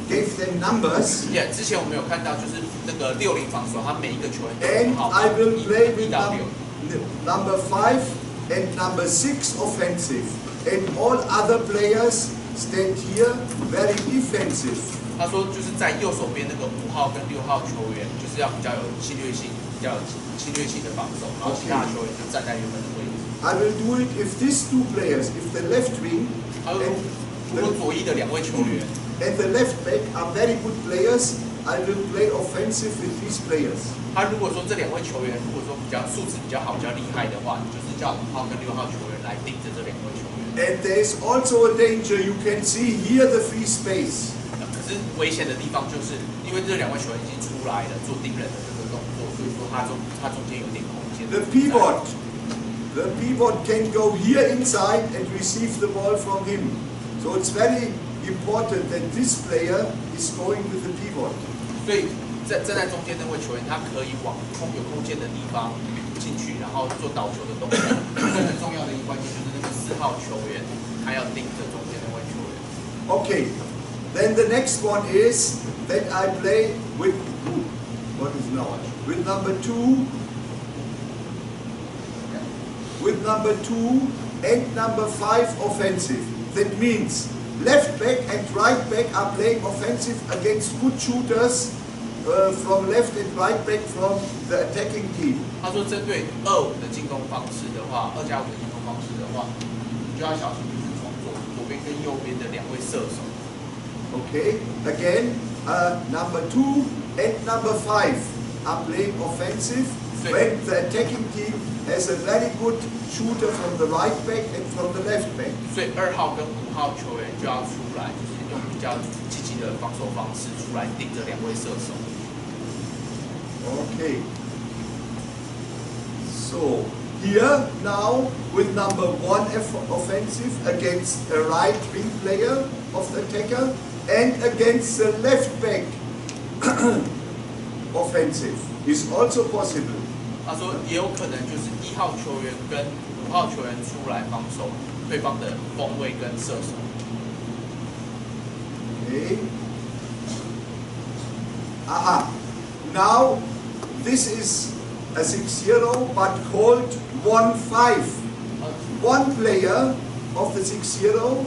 gave them numbers. Yeah， 之前我们有看到就是那个60防守，他每一个球员都 And 好 I will play with 1到6。 number 5 and number 6 offensive. And all other players stand here very defensive. 他说就是在右手边那个5号跟6号球员，就是要比较有侵略性，比较有侵略性的防守，然后其他球员就站在原本的位置。 I will do it if these 2 players, if the left wing 他说如果左翼的2位球员 and the left back are very good players, I will play offensive with these players. 他如果说这2位球员如果说比较素质比较好、比较厉害的话，就是叫5号跟6号球员来顶着这2位球员。 And there is also a danger. You can see here the free space. 可是危险的地方就是因为这2位球员已经出来了做顶人的这个动作，所以说他中间有点空间。 The pivot can go here inside and receive the ball from him. So it's very important that this player is going with the pivot. 所以站在中间那位球员，他可以往有空间的地方进去，然后做倒球的动作。最很重要的一个关键就是那个4号球员，他要盯着中间那位球员。 Okay. Then the next one is that I play with what is now? With number 2. With number 2 and number 5 offensive. That means left back and right back are playing offensive against good shooters from left and right back from the attacking team. 他说，针对2-5的进攻方式的话，2+5的进攻方式的话，你就要小心，就是从左边跟右边的2位射手。 Okay. Again, number 2 and number 5 are playing offensive when the attacking team has a very good shooter from the right back and from the left back. 所以2号跟5号球员就要出来，就是用比较积极的防守方式出来顶着2位射手。 Okay. So here now with number 1 offensive against a right wing player of the attacker and against the left back offensive is also possible. 他说也有可能就是1号球员跟5号球员出来防守对方的锋卫跟射手。Okay. Aha. Now this is a 6-0 but called 1-5. One player of the 6-0